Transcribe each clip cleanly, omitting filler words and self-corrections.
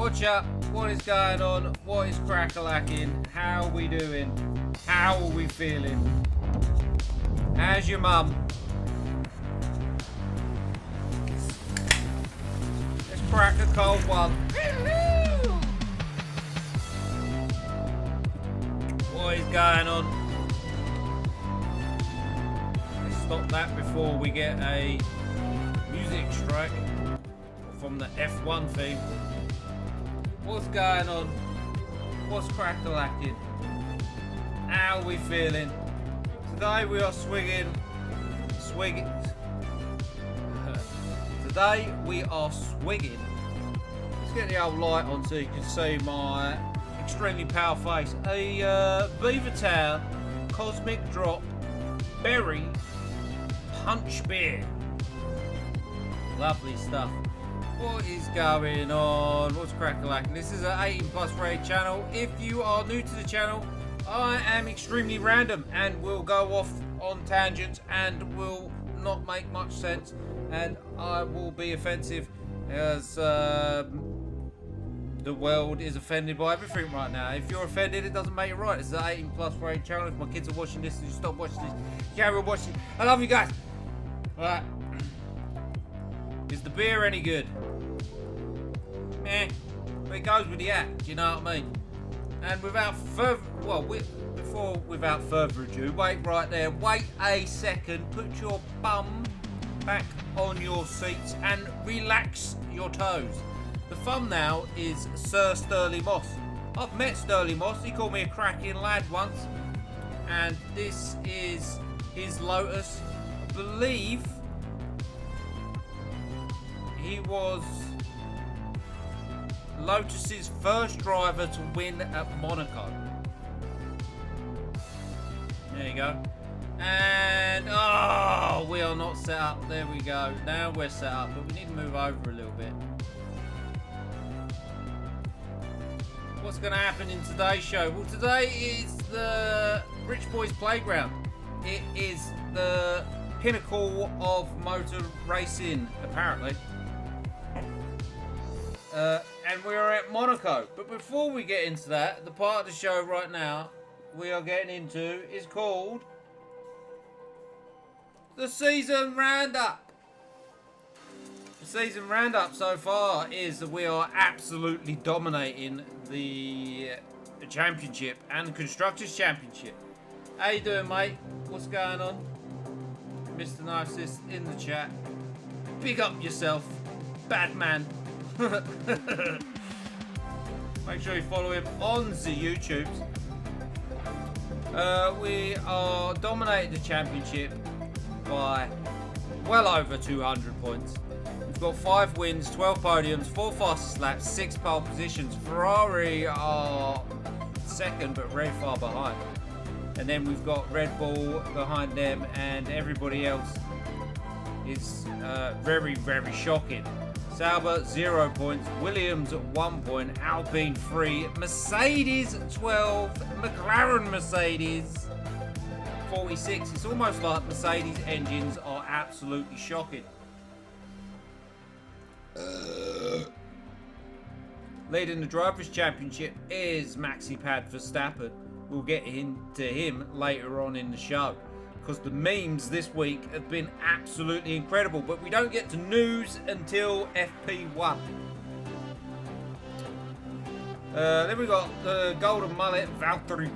What's up? What is going on? What is crack-a-lacking? How are we doing? How are we feeling? How's your mum? Let's crack a cold one. What is going on? Let's stop that before we get a music strike from the F1 theme. What's going on? What's crack-a-lacking? How are we feeling? Today we are swigging. Today we are swigging. Let's get the old light on so you can see my extremely pale face. A Beavertown Cosmic Drop Berry Punch Beer. Lovely stuff. What is going on? What's crack-a-lacking? This is an 18+ rated channel. If you are new to the channel, I am extremely random and will go off on tangents and will not make much sense, and I will be offensive as the world is offended by everything right now. If you're offended, it doesn't make it right. It's an 18+ rated channel. If my kids are watching this, you stop watching this. Carry on watching. I love you guys. Alright. Is the beer any good? Meh. But it goes with the act, you know what I mean? And without further ado, wait right there. Wait a second. Put your bum back on your seats and relax your toes. The thumbnail is Sir Sterling Moss. I've met Sterling Moss. He called me a cracking lad once. And this is his Lotus. I believe he was Lotus's first driver to win at Monaco. There you go. And oh, we are not set up. There we go. Now we're set up, but we need to move over a little bit. What's going to happen in today's show? Well, today is the Rich Boys Playground. It is the pinnacle of motor racing, apparently. And we are at Monaco. But before we get into that, the part of the show right now we are getting into is called the season roundup. The season roundup so far is that we are absolutely dominating the championship and the Constructors' Championship. How you doing, mate? What's going on? Mr. Narcissist in the chat. Big up yourself, bad man. Make sure you follow him on the YouTubes. We are dominating the championship by well over 200 points. We've got 5 wins, 12 podiums, 4 fastest laps, 6 pole positions. Ferrari are second but very far behind. And then we've got Red Bull behind them, and everybody else is very, very shocking. Sauber 0 points, Williams 1 point, Alpine 3, Mercedes 12, McLaren Mercedes 46. It's almost like Mercedes engines are absolutely shocking. Leading the Drivers' Championship is Maxi Pad Verstappen. We'll get into him later on in the show, because the memes this week have been absolutely incredible. But we don't get to news until FP1. Then we got the Golden Mullet, Valtteri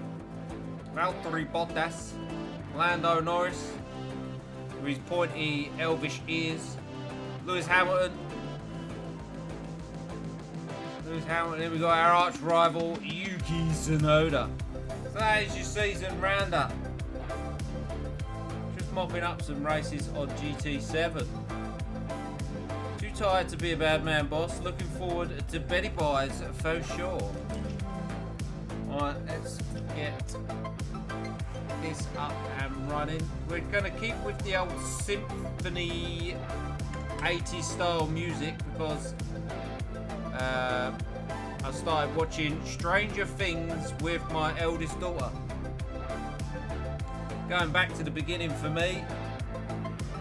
Bottas, Lando Norris, with his pointy elvish ears, Lewis Hamilton. Then we got our arch rival Yuki Tsunoda. So that is your season roundup. Mopping up some races on GT7. Too tired to be a bad man, boss. Looking forward to Betty Buys for sure. Alright, let's get this up and running. We're going to keep with the old symphony 80s style music because I started watching Stranger Things with my eldest daughter. Going back to the beginning for me.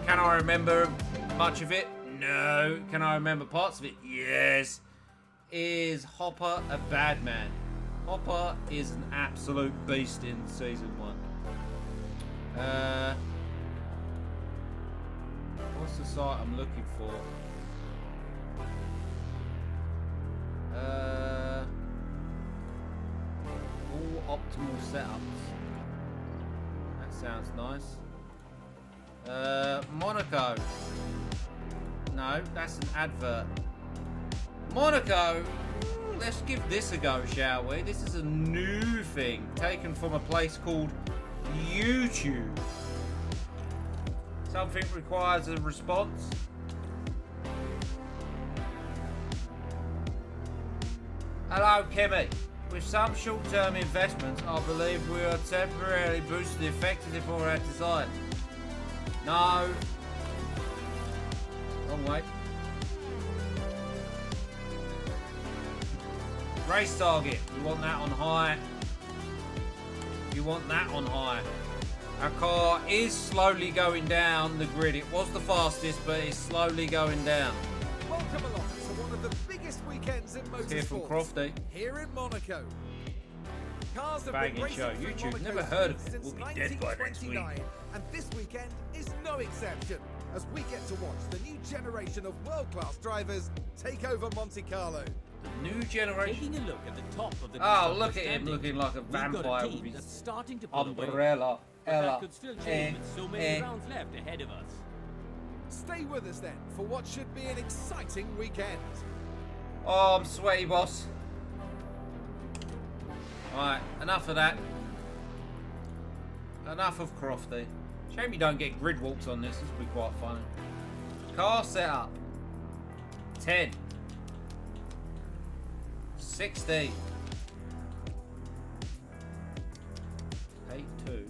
Can I remember much of it? No. Can I remember parts of it? Yes. is Hopper a bad man? Hopper is an absolute beast in season 1. What's the site I'm looking for? All optimal setups. That sounds nice. Monaco. No, that's an advert. Monaco. Let's give this a go, shall we? This is a new thing taken from a place called YouTube. Something requires a response. Hello, Kimmy. With some short-term investments, I believe we are temporarily boosting the effectiveness of our design. No. Wrong way. Race target. We want that on high. You want that on high. Our car is slowly going down the grid. It was the fastest, but it's slowly going down. Welcome along to one of the biggest weekends in motorsport. Here from Crofty. Here in Monaco. Cars have Banging been racing show. through YouTube, Monaco never heard of it. since We'll be dead by next week. 1929, and this weekend is no exception, as we get to watch the new generation of world-class drivers take over Monte Carlo. The new generation. Taking a look at the top of the Look at him looking like a vampire with his starting to umbrella. That could still change with so many rounds left ahead of us. Stay with us then for what should be an exciting weekend. Oh, I'm sweaty, boss. Alright, enough of that. Enough of Crofty. Shame you don't get grid walks on this. This would be quite funny. Car setup. 10. 16. 8-2.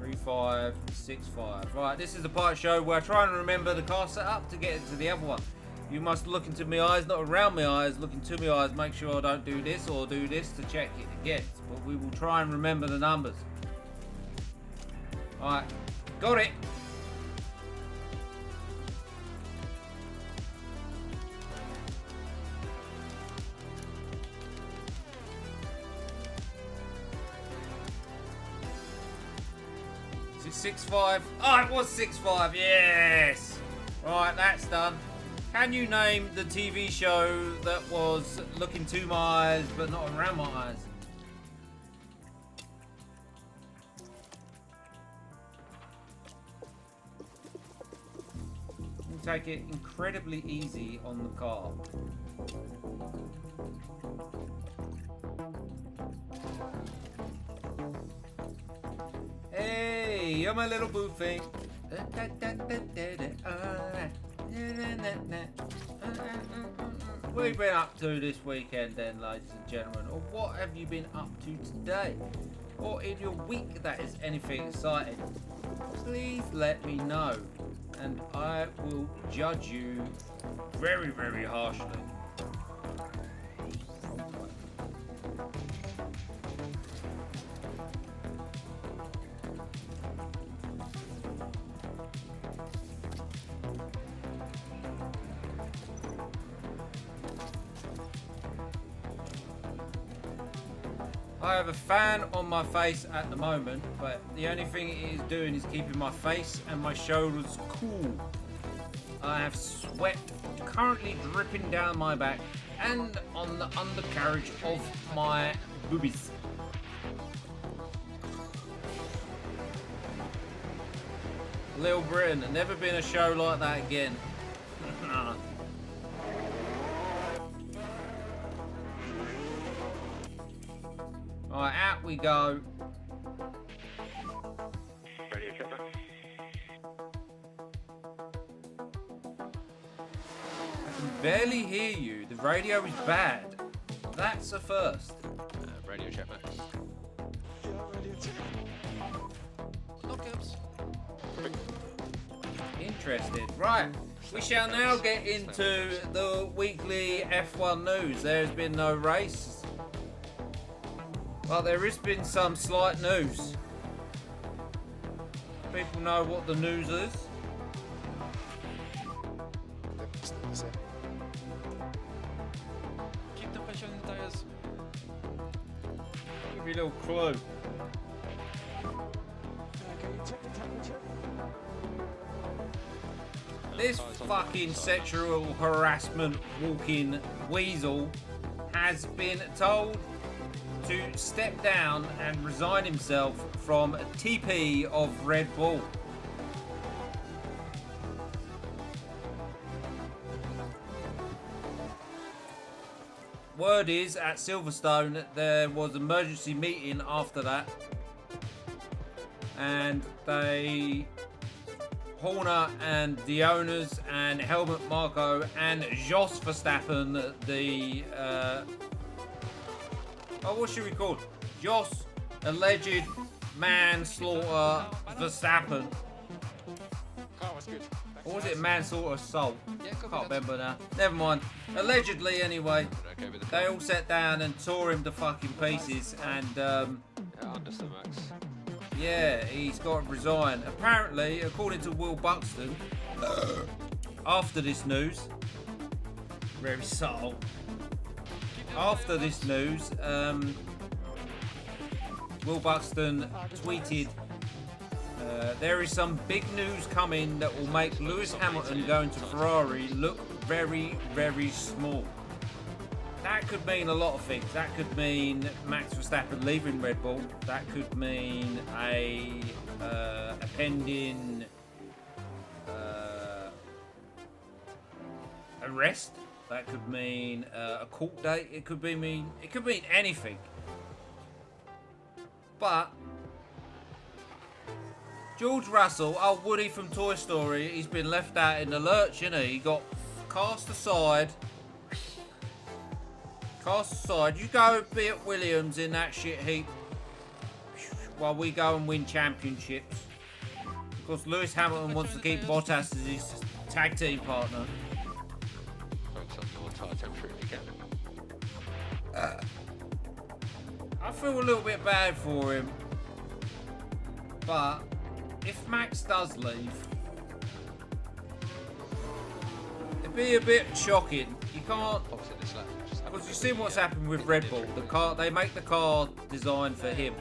3-5. 6-5. Right, this is the part of the show where I try and remember the car setup to get into the other one. You must look into my eyes, not around my eyes, look into my eyes, make sure I don't do this or do this to check it again. But we will try and remember the numbers. Alright, got it. Is it 6-5? Oh, it was 6-5, yes! Right, that's done. Can you name the TV show that was look into my eyes but not around my eyes? We'll take it incredibly easy on the car. Hey, you're my little boo thing. What have you been up to this weekend then, ladies and gentlemen? Or what have you been up to today? Or in your week that is anything exciting? Please let me know. And I will judge you very, very harshly. I have a fan on my face at the moment, but the only thing it is doing is keeping my face and my shoulders cool. I have sweat currently dripping down my back and on the undercarriage of my boobies. Little Britain, never been a show like that again. Alright, out we go. Radio Chapter. I can barely hear you. The radio is bad. That's a first. Radio Chapter. Lookups. Interested. Right. We shall now get into the weekly F1 news. There's been no race. But there has been some slight news. People know what the news is. me a little clue. This fucking sexual harassment walking weasel has been told to step down and resign himself from TP of Red Bull. Word is, at Silverstone, there was an emergency meeting after that. And Horner and the owners and Helmut Marko and Jos Verstappen, what should we call it? Jos, alleged manslaughter Verstappen. Oh, that's good. Or was it manslaughter assault? Yeah, Can't remember now. Never mind. Allegedly, anyway. Okay with the They all sat down and tore him to fucking pieces, and yeah, understood, Max. yeah, he's got to resign. Apparently, according to Will Buxton, after this news, very subtle. After this news, Will Buxton tweeted, there is some big news coming that will make Lewis Hamilton going to Ferrari look very, very small. That could mean a lot of things. That could mean Max Verstappen leaving Red Bull. That could mean a pending arrest. That could mean a court date. It could mean anything. But George Russell, old Woody from Toy Story, he's been left out in the lurch, isn't he? He got cast aside. You go be at Williams in that shit heap while we go and win championships. Because Lewis Hamilton wants to keep Bottas as his tag team partner. Focus on your tire temperature again. I feel a little bit bad for him. But if Max does leave, it'd be a bit shocking. You can't... Opposite this lap. Because you've seen what's happened with Red Bull. The car, they make the car designed for him.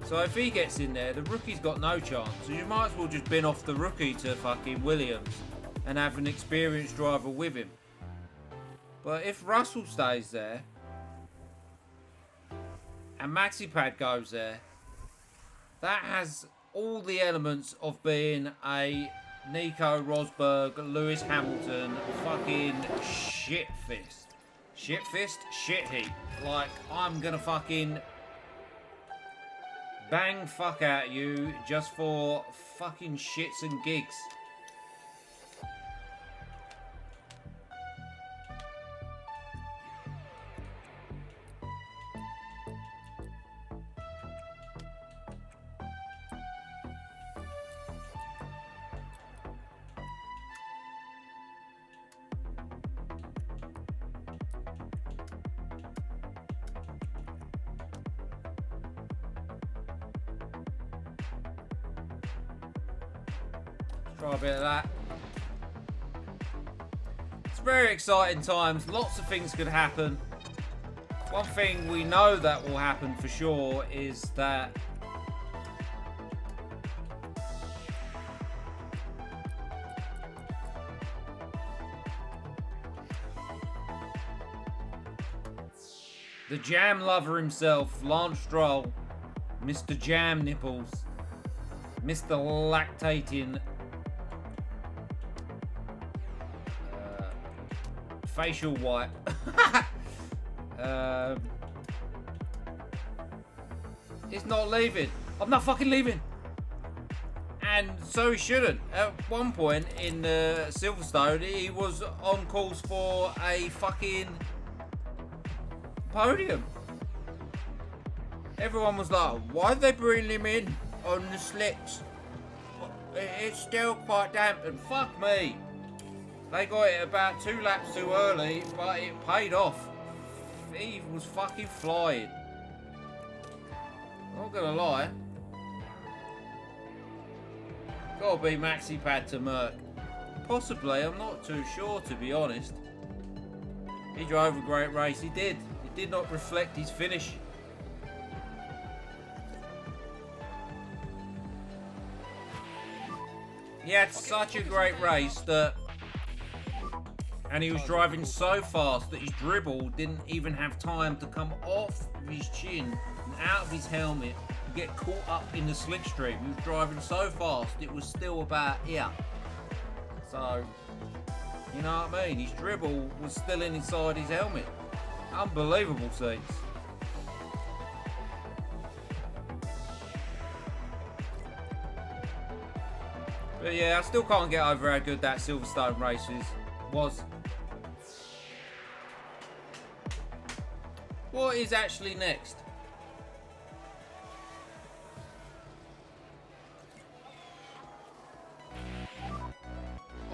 So if he gets in there, the rookie's got no chance. So you might as well just bin off the rookie to fucking Williams and have an experienced driver with him. But if Russell stays there and MaxiPad goes there, that has all the elements of being a Nico Rosberg, Lewis Hamilton fucking shit fist. Shit fist, shit heap. Like, I'm gonna fucking bang fuck at you just for fucking shits and gigs. Try a bit of that. It's very exciting times. Lots of things could happen. One thing we know that will happen for sure is that the jam lover himself, Lance Stroll, Mr. Jam Nipples, Mr. Lactating facial wipe. He's not leaving. I'm not fucking leaving. And so he shouldn't. At one point in Silverstone, he was on course for a fucking podium. Everyone was like, why'd they bring him in on the slicks? It's still quite damp, and fuck me. They got it about 2 laps too early, but it paid off. He was fucking flying. Not gonna lie. Gotta be MaxiPad to Merc. Possibly, I'm not too sure, to be honest. He drove a great race, he did. It did not reflect his finish. He had such a great race that, and he was driving so fast that his dribble didn't even have time to come off his chin and out of his helmet and get caught up in the slipstream. He was driving so fast it was still about here. So, you know what I mean? His dribble was still inside his helmet. Unbelievable scenes. But yeah, I still can't get over how good that Silverstone race was. What is actually next?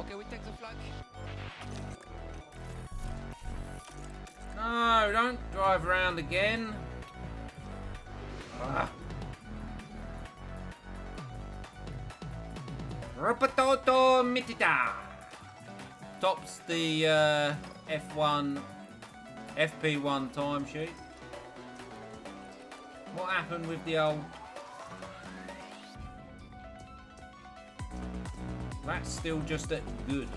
Okay, we take the flag. No, don't drive around again. Ah. Rapatoto Mitita tops the F1 FP1 timesheet. What happened with the old? That's still just at good.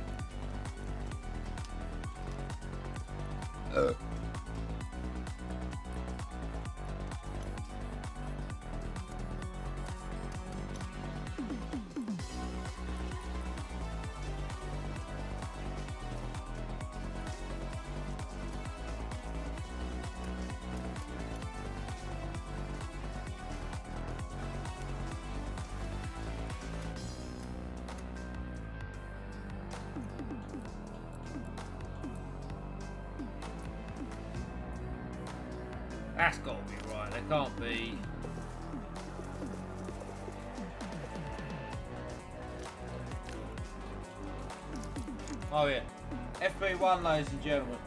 That's got to be right. There can't be. Oh yeah, FP1, ladies and gentlemen.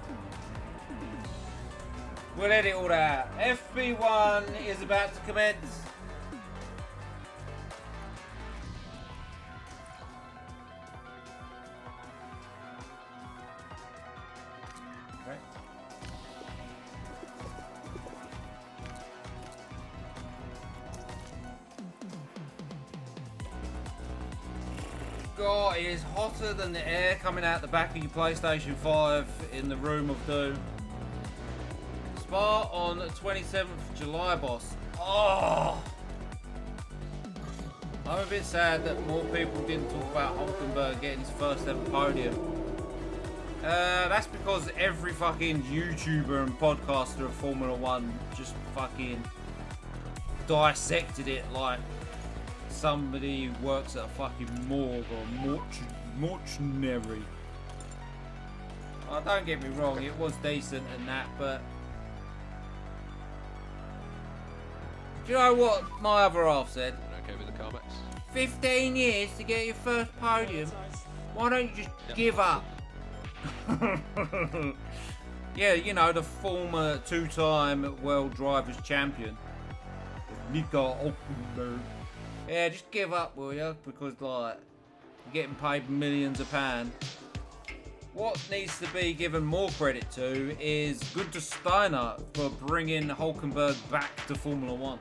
We'll edit all that out. FP1 is about to commence. Okay. God, it is hotter than the air coming out the back of your PlayStation 5 in the room of doom. Spa on 27th of July, boss. Oh! I'm a bit sad that more people didn't talk about Hulkenberg getting his first ever podium. That's because every fucking YouTuber and podcaster of Formula 1 just fucking dissected it like somebody who works at a fucking morgue or mortuary. Oh, don't get me wrong, it was decent and that, but do you know what my other half said? Okay with the CarMax? 15 years to get your first podium. Why don't you just give up? Yeah, you know, the former two-time World Drivers' Champion, Nico Hulkenberg. Yeah, just give up, will you? Because, like, you're getting paid millions of pounds. What needs to be given more credit to is Günther Steiner for bringing Hulkenberg back to Formula 1.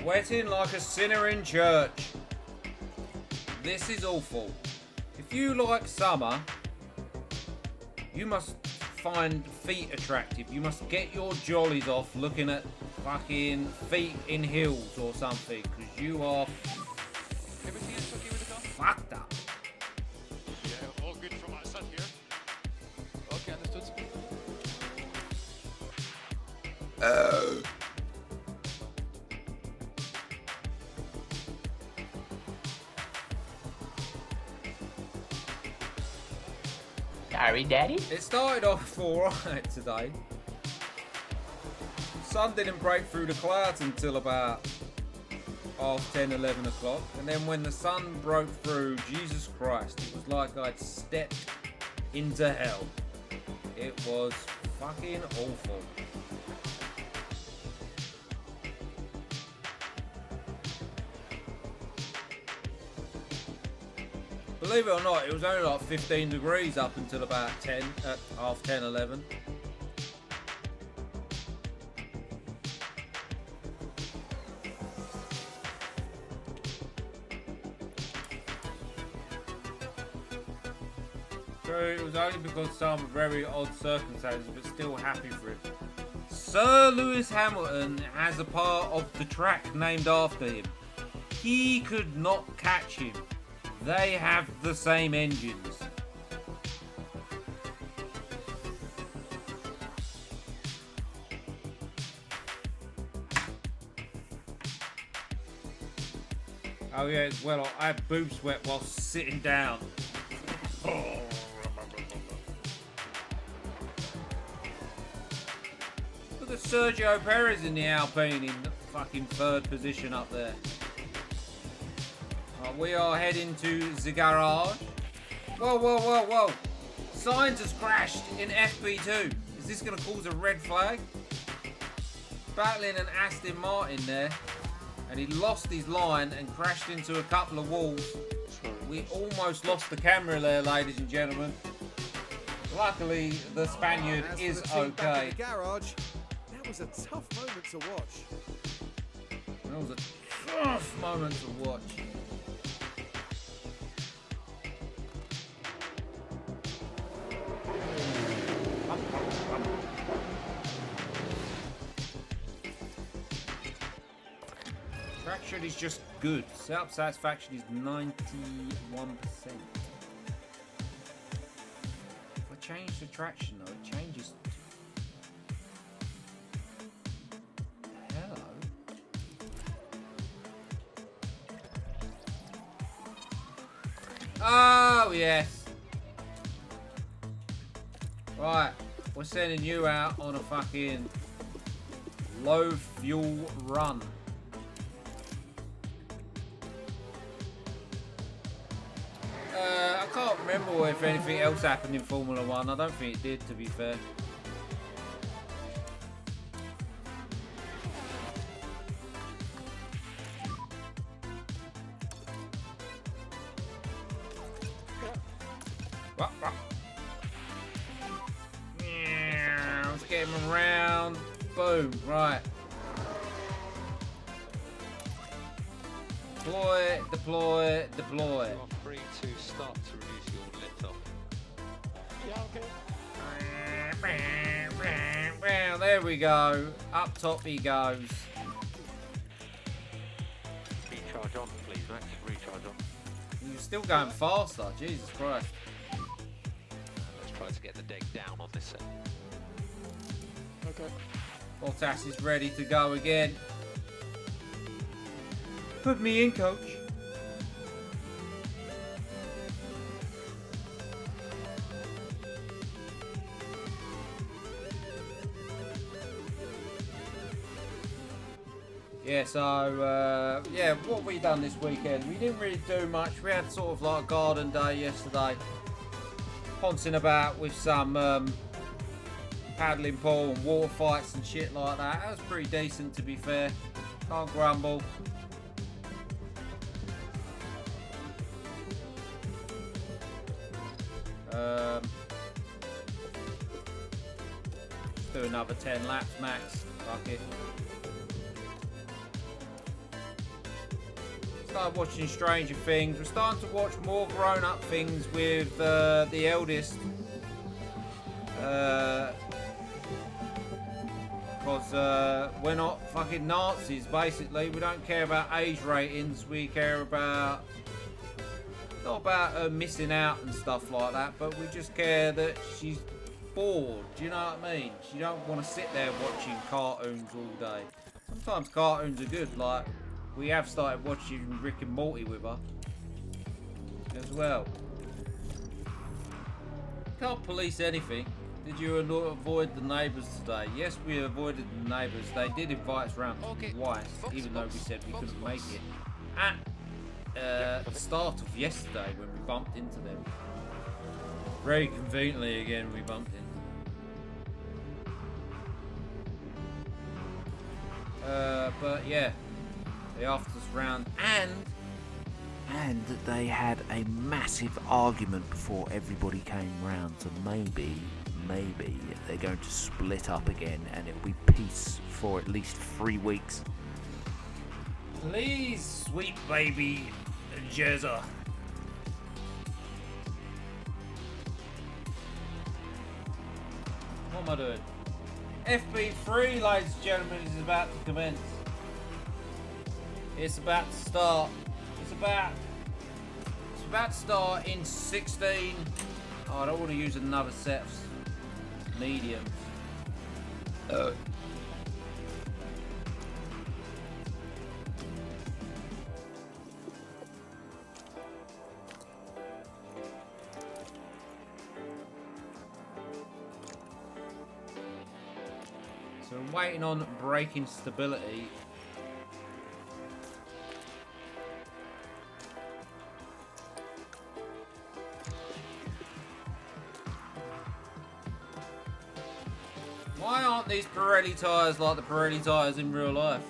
Sweating like a sinner in church. This is awful. If you like summer, you must find feet attractive. You must get your jollies off looking at fucking feet in heels or something, because you are Everything is okay with the car? fucked up. Yeah, all good from outside here. Okay, understood. Sorry, Daddy. It started off alright today. Sun didn't break through the clouds until about 10, 11 o'clock. And then when the sun broke through, Jesus Christ, it was like I'd stepped into hell. It was fucking awful. Believe it or not, it was only like 15 degrees up until about 10, half 10, 11. So it was only because of some very odd circumstances, but still happy for it. Sir Lewis Hamilton has a part of the track named after him. He could not catch him. They have the same engines. Oh yeah, as well, I had boob sweat while sitting down. Oh. Look at Sergio Perez in the Alpine in the fucking third position up there. We are heading to the garage. Whoa, whoa, whoa, whoa. Sainz has crashed in FP2. Is this going to cause a red flag? Battling an Aston Martin there. And he lost his line and crashed into a couple of walls. We almost lost the camera there, ladies and gentlemen. Luckily, the Spaniard is okay. Garage. That was a tough moment to watch. That was a tough moment to watch. Traction is just good. Self-satisfaction is 91%. If I change the traction though, it changes. Hello. Oh yes. Right, we're sending you out on a fucking low fuel run. I can't remember if anything else happened in Formula 1. I don't think it did, to be fair. Let's get him around. Boom. Right. Deploy, deploy, deploy. You are free to start to reduce your lift off. Yeah, okay. Well, there we go. Up top he goes. Recharge on, please, Max. Recharge on. You're still going faster. Jesus Christ. Let's try to get the deck down on this set. Okay. Bottas is ready to go again. Put me in, coach. Yeah, so, yeah, what have we done this weekend? We didn't really do much. We had sort of like a garden day yesterday. Poncing about with some paddling pool and water fights and shit like that. That was pretty decent, to be fair. Can't grumble. Do another 10 laps max. Fuck it. Started watching Stranger Things. We're starting to watch more grown-up things with the eldest. Because we're not fucking Nazis, basically. We don't care about age ratings. We care about... not about her missing out and stuff like that, but we just care that she's bored. Do you know what I mean? She don't want to sit there watching cartoons all day. Sometimes cartoons are good, like we have started watching Rick and Morty with her as well. Can't police anything. Did you avoid the neighbours today? Yes, we avoided the neighbours. They did invite us round twice, even though we said we couldn't make it at the start of yesterday when we bumped into them. Very conveniently again we bumped into them. But yeah, they asked us round, And they had a massive argument before everybody came round. So maybe they're going to split up again and it'll be peace for at least 3 weeks. Please, sweet baby Jezza. What am I doing? FP3, ladies and gentlemen, is about to commence. It's about to start. It's about to start in 16. Oh, I don't want to use another set of mediums. So I'm waiting on braking stability. Why aren't these Pirelli tyres like the Pirelli tyres in real life?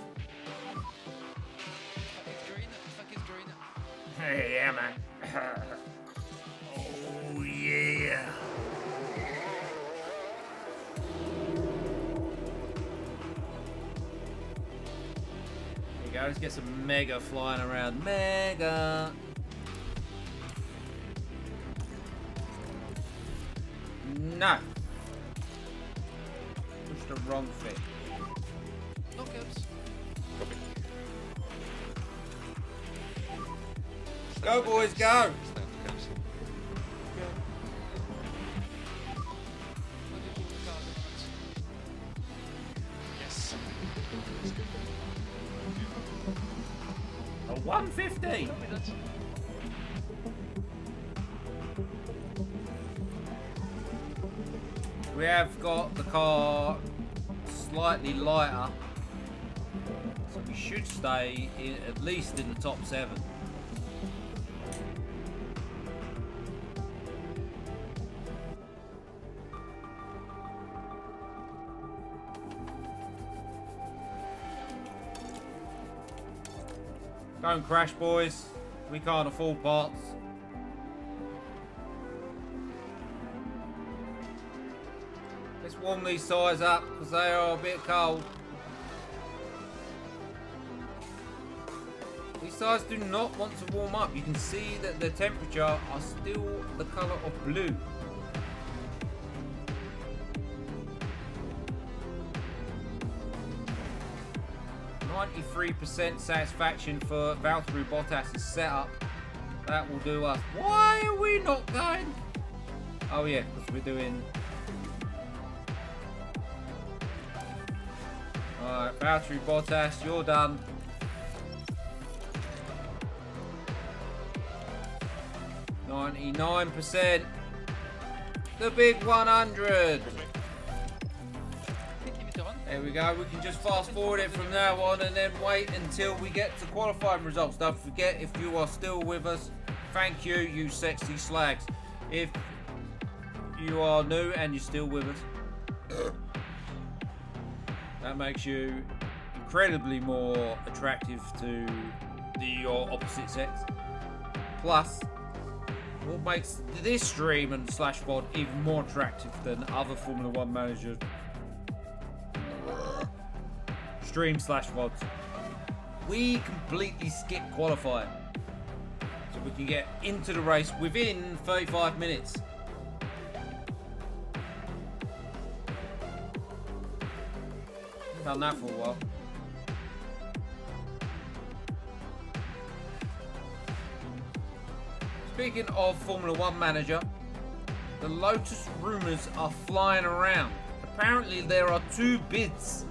Hey, yeah, man. Oh, yeah. There you go, let's get some Mega flying around. Mega. No. Push the wrong fit. Go, boys, go. Yes. A 150. We have got the car slightly lighter, so we should stay in, at least in the top 7. Don't crash, boys. We can't afford parts. Let's warm these tyres up because they are a bit cold. These tyres do not want to warm up. You can see that the temperature are still the colour of blue. %, satisfaction for Valtteri Bottas' setup. That will do us. Why are we not going? Oh yeah, because we're doing. Alright, Valtteri Bottas, you're done. %. The big 100. There we go, we can just fast forward it from now on and then wait until we get to qualifying results. Don't forget, if you are still with us, thank you, you sexy slags. If you are new and you're still with us, that makes you incredibly more attractive to your opposite sex. Plus, what makes this stream and slash VOD even more attractive than other Formula 1 managers stream slash VODs. We completely skip qualifying. So we can get into the race within 35 minutes. I've done that for a while. Speaking of Formula 1 manager, the Lotus rumours are flying around. Apparently there are 2 bids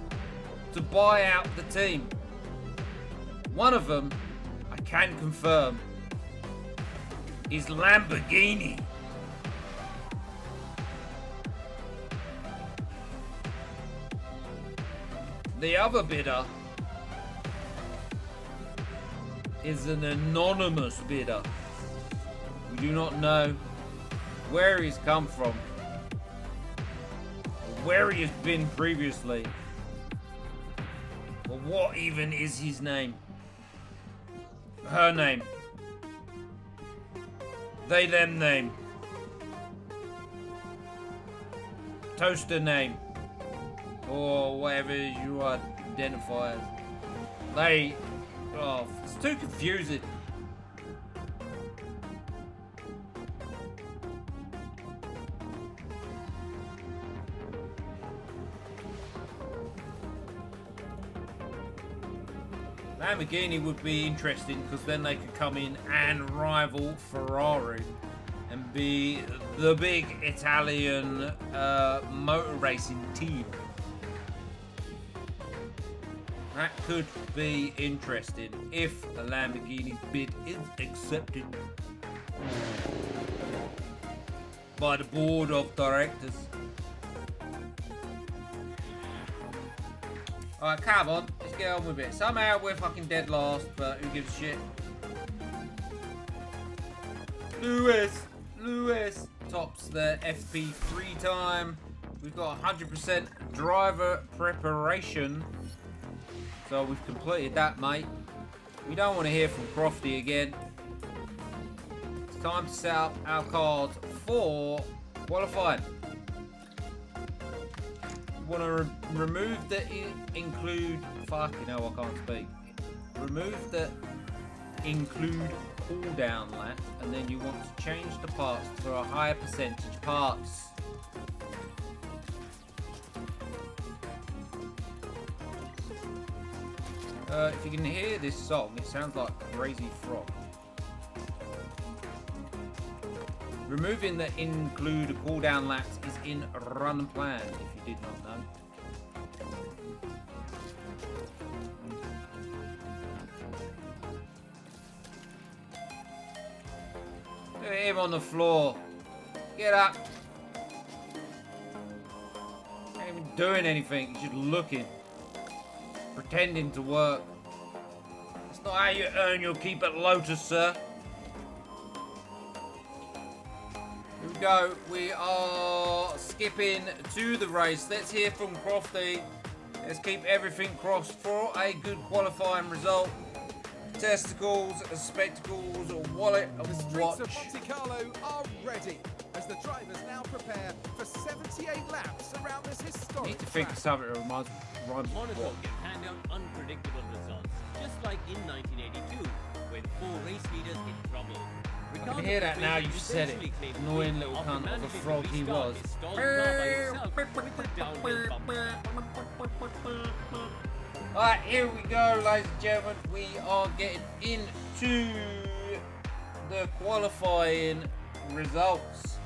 to buy out the team. One of them, I can confirm, is Lamborghini. The other bidder is an anonymous bidder. We do not know where he's come from, or where he has been previously, or what even is his name. Her name. They them name. Toaster name. Or whatever you identify as. They... Oh, it's too confusing. Lamborghini would be interesting because then they could come in and rival Ferrari and be the big Italian motor racing team. That could be interesting if the Lamborghini's bid is accepted by the board of directors. Alright, come on, let's get on with it. Somehow we're fucking dead last, but who gives a shit? Lewis tops the FP3 time. We've got 100% driver preparation. So we've completed that, mate. We don't want to hear from Crofty again. It's time to set up our cards for qualifying. Want to remove the include. Fucking hell, I can't speak. Remove the include cool down laps, and then you want to change the parts for a higher percentage parts. If you can hear this song, it sounds like Crazy Frog. Removing the include cooldown laps is in run plan, if you did not know. Look at him on the floor. Get up. Ain't even doing anything, he's just looking. Pretending to work. That's not how you earn your keep at Lotus, sir. Here we go. We are skipping to the race. Let's hear from Crofty. Let's keep everything crossed for a good qualifying result. Testicles, spectacles, wallet, The and streets watch. of Monte Carlo are ready as the drivers now prepare for 78 laps around this historic Need to think track. of something that rhymes with Monaco what? can hand out unpredictable results, just like in 1982, when 4 race leaders hit trouble. I can hear that now you've said it. Annoying little cunt of a frog he was. Alright, here we go, ladies and gentlemen. We are getting into the qualifying results.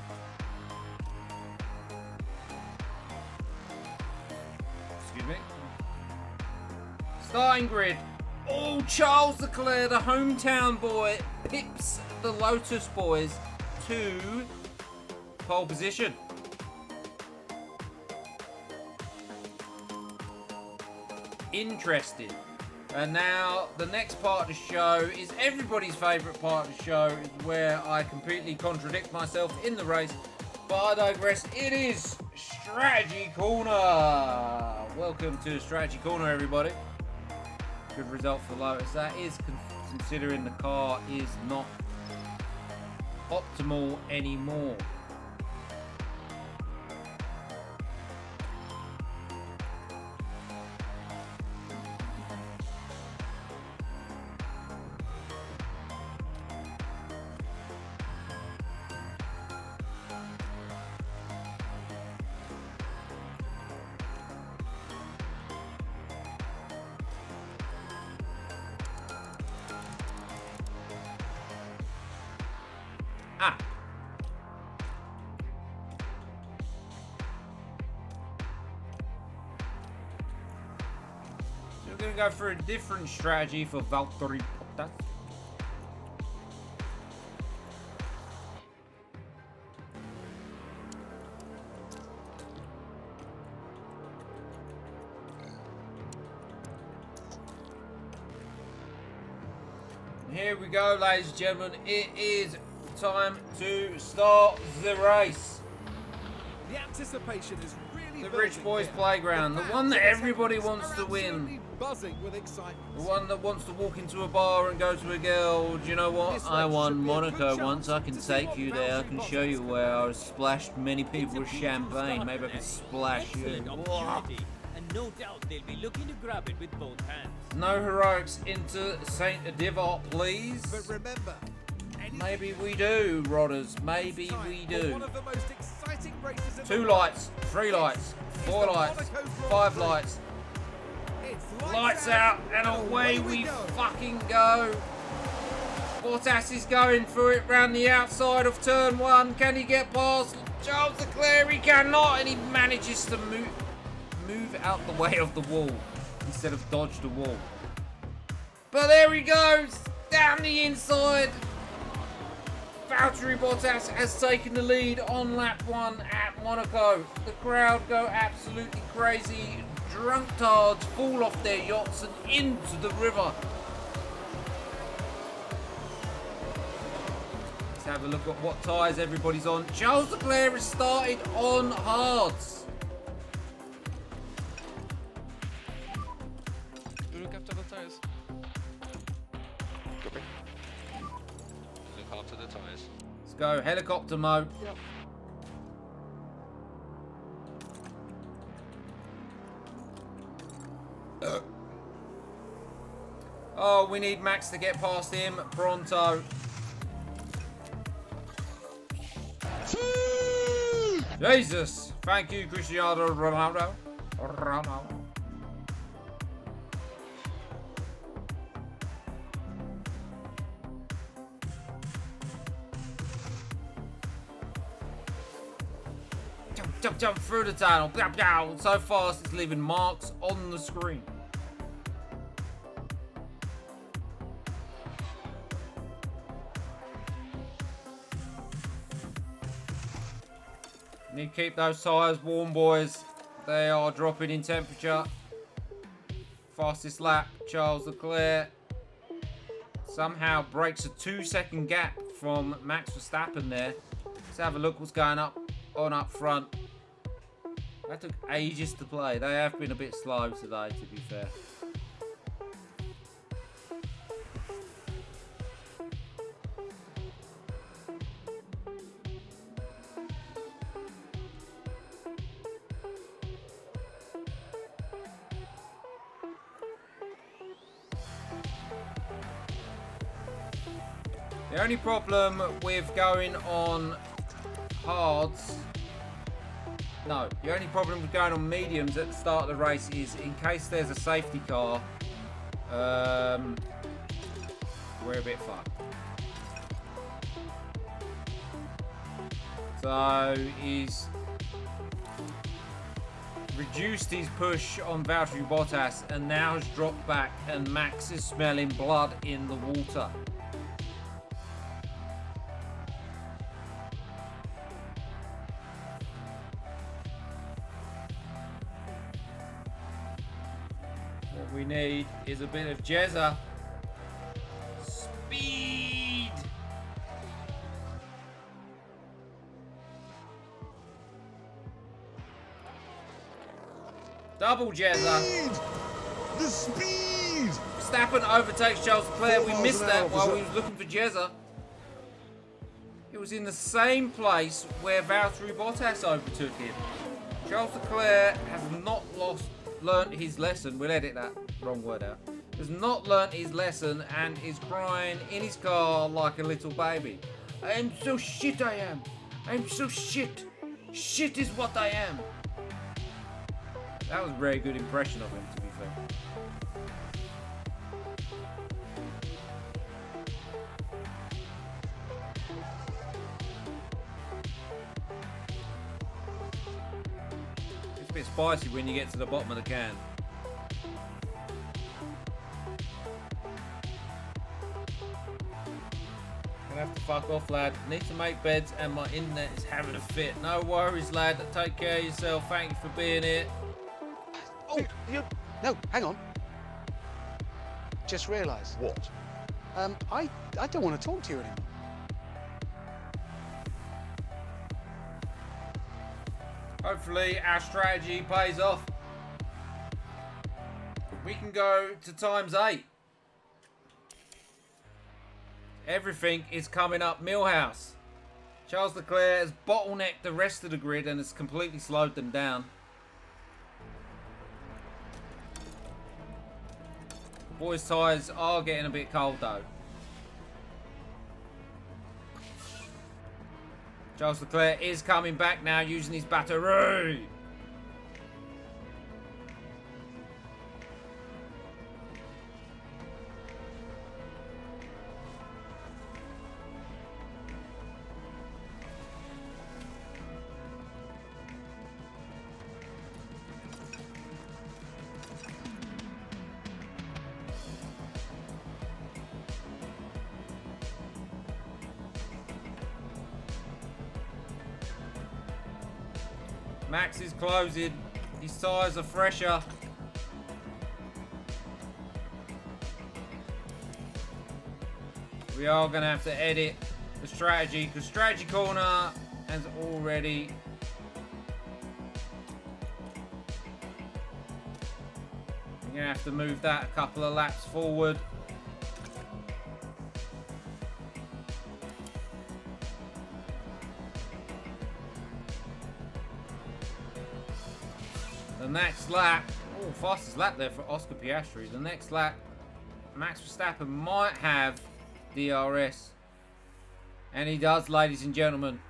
Excuse me. Starting grid. Oh, Charles Leclerc, the hometown boy, pips the Lotus boys to pole position. Interesting. And now the next part of the show is everybody's favourite part of the show, where I completely contradict myself in the race. But I digress. It is Strategy Corner. Welcome to Strategy Corner, everybody. Good result for Lotus. That is considering the car is not optimal anymore. Ah. So we're going to go for a different strategy for Valtteri Bottas. Here we go, ladies and gentlemen. It is time to start the race. The anticipation is really The building Rich Boys here. Playground, the fans one that in everybody attendance wants are to win. absolutely buzzing with excitement. The one that wants to walk into a bar and go to a girl. Do you know what? This I race won should be a good Monaco chance once. I can to see take what you there. I Valtteri can Bottas show you can where do. I splashed many people with It's a beautiful champagne. start Maybe I today. could splash you. Excellent opportunity, and no doubt they'll be looking to grab it with both hands. No heroics into Saint Divot, please. But remember, anything Maybe we do, Rodders. Maybe time we for do. one of the most exciting races in 2 the lights, 3 lights, 4 lights, 5 lights. It's Lights out, and away we go. fucking go. Bottas is going for it round the outside of turn 1. Can he get past Charles Leclerc? He cannot, and he manages to move out the way of the wall instead of dodge the wall. But there he goes, down the inside. Valtteri Bottas has taken the lead on lap 1 at Monaco. The crowd go absolutely crazy. Drunk-tards fall off their yachts and into the river. Let's have a look at what tyres everybody's on. Charles Leclerc has started on hards. Look after the tires. Copy. Look after the tires. Let's go helicopter mode. Yep. Oh, we need Max to get past him pronto. Jesus! Thank you, Cristiano Ronaldo. Jump through the tunnel. So fast it's leaving marks on the screen. Need to keep those tyres warm, boys. They are dropping in temperature. Fastest lap, Charles Leclerc somehow breaks a 2-second gap from Max Verstappen there. Let's have a look what's going on up front. That took ages to play. They have been a bit slow today, to be fair. The only problem with going on hards, the only problem with going on mediums at the start of the race is in case there's a safety car, we're a bit fucked. So he's reduced his push on Valtteri Bottas and now has dropped back and Max is smelling blood in the water. What we need is a bit of Jezza. Speed! Double Jezza. The speed! Verstappen overtakes Charles Leclerc. We missed that while we was looking for Jezza. It was in the same place where Valtteri Bottas overtook him. Charles Leclerc has not learnt his lesson. We'll edit that wrong word out. Has not learnt his lesson and is crying in his car like a little baby. I am so shit, I am. I am so shit. Shit is what I am. That was a very good impression of him, to be fair. It's a bit spicy when you get to the bottom of the can. Gonna have to fuck off, lad. Need to make beds and my internet is having a fit. No worries, lad. Take care of yourself. Thank you for being here. Oh, no, hang on. Just realised. What? I don't want to talk to you anymore. Hopefully our strategy pays off. We can go to ×8. Everything is coming up Millhouse. Charles Leclerc has bottlenecked the rest of the grid and has completely slowed them down. The boys' tyres are getting a bit cold though. Charles Leclerc is coming back now using his battery. Max is closing. His tyres are fresher. We are going to have to edit the strategy because strategy corner has already we're going to have to move that a couple of laps forward. The next lap, oh, fastest lap there for Oscar Piastri. The next lap, Max Verstappen might have DRS. And he does, ladies and gentlemen.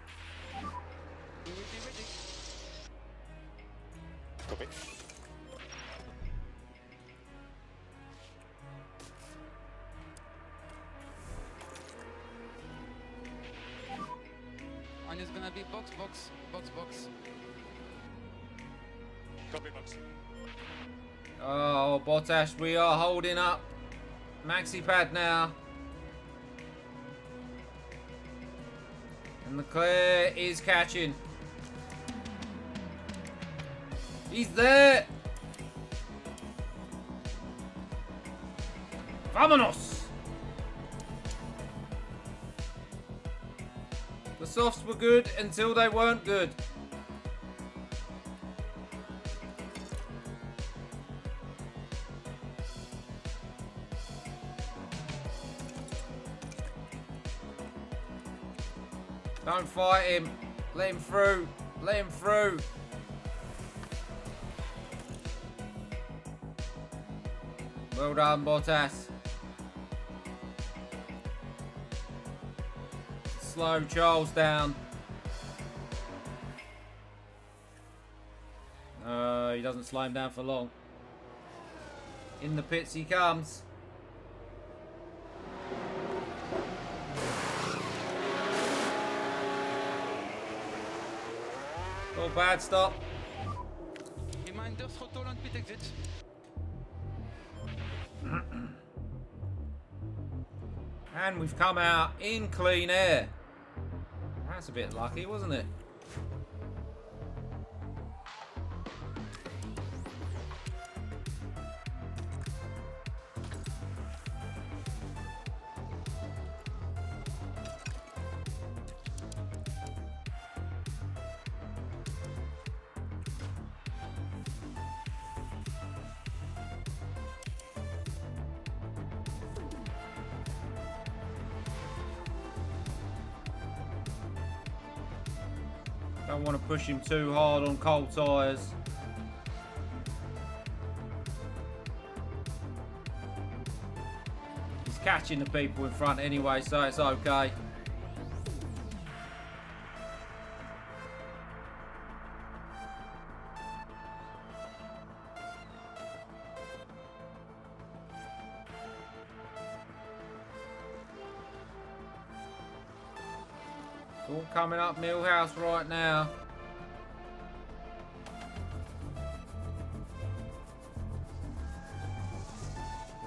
Copy. And it's gonna be box. Copy, Max. Oh, Bottas, we are holding up. Maxi pad now. And Leclerc is catching. He's there. Vámonos. The softs were good until they weren't good. Don't fight him. Let him through. Let him through. Well done, Bottas. Slow Charles down. He doesn't slow him down for long. In the pits he comes. Oh, bad stop. Reminder, throttle and pit exit. And we've come out in clean air. That's a bit lucky, wasn't it? Don't want to push him too hard on cold tyres. He's catching the people in front anyway, so it's okay. It's all coming up Millhouse right now.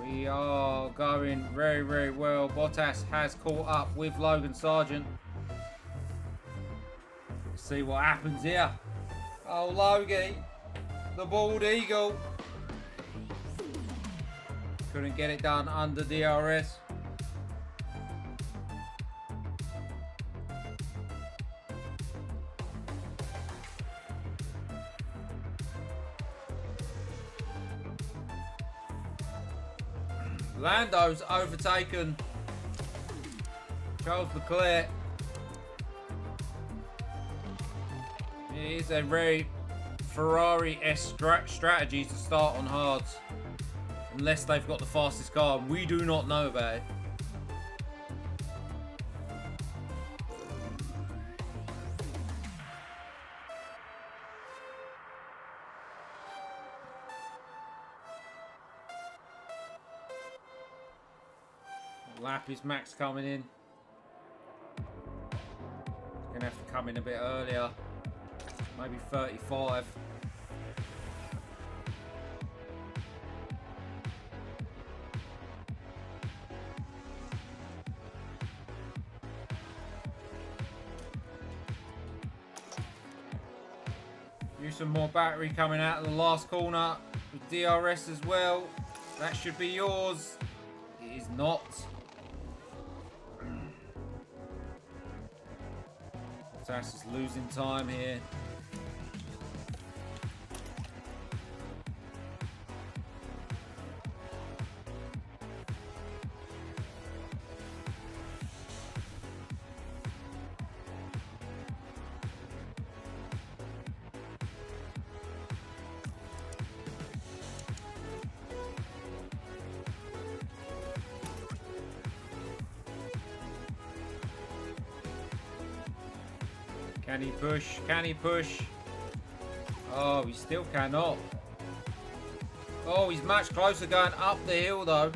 We are going very, very well. Bottas has caught up with Logan Sargent. Let's see what happens here. Oh, Logie, the bald eagle. Couldn't get it done under DRS. Lando's overtaken Charles Leclerc. It is a very Ferrari-esque strategy to start on hards. Unless they've got the fastest car, and we do not know about it. Lap is Max coming in. Gonna have to come in a bit earlier. Maybe 35. Use some more battery coming out of the last corner with DRS as well. That should be yours. It is not. Bottas is losing time here. Can he push? Can he push? Oh, he still cannot. Oh, he's much closer going up the hill though.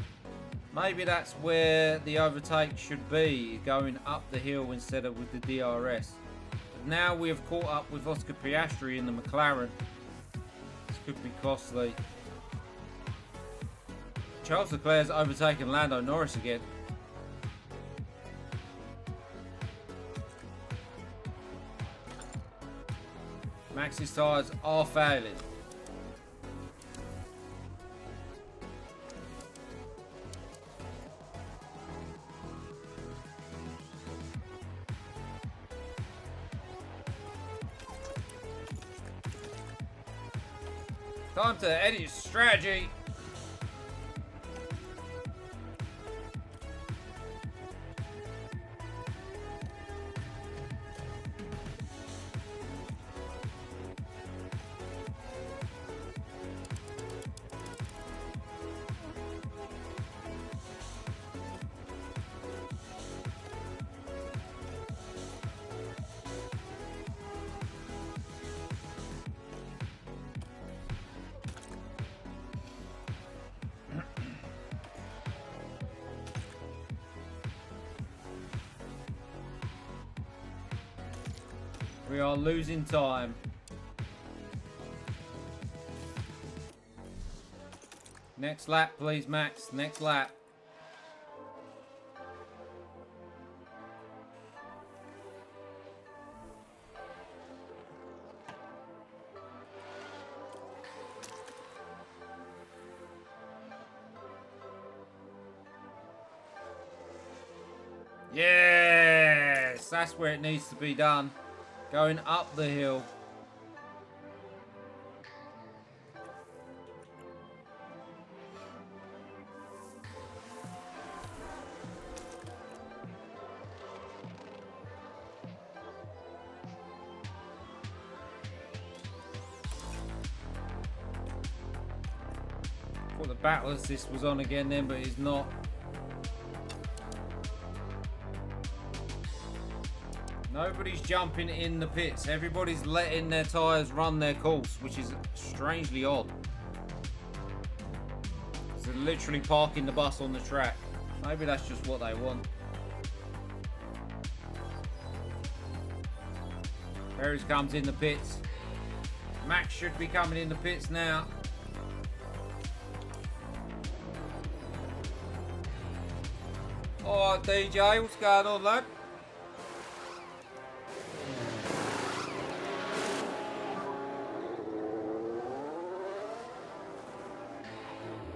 Maybe that's where the overtake should be, going up the hill instead of with the DRS. But now we have caught up with Oscar Piastri in the McLaren. This could be costly. Charles Leclerc's overtaken Lando Norris again. Max's tyres are failing. Time to edit strategy. We are losing time. Next lap, please, Max. Next lap. Yes, that's where it needs to be done. Going up the hill. Thought the battle assist was on again then, but it's not. Nobody's jumping in the pits. Everybody's letting their tyres run their course, which is strangely odd. So they're literally parking the bus on the track. Maybe that's just what they want. Perez comes in the pits. Max should be coming in the pits now. Alright, DJ, what's going on, lad?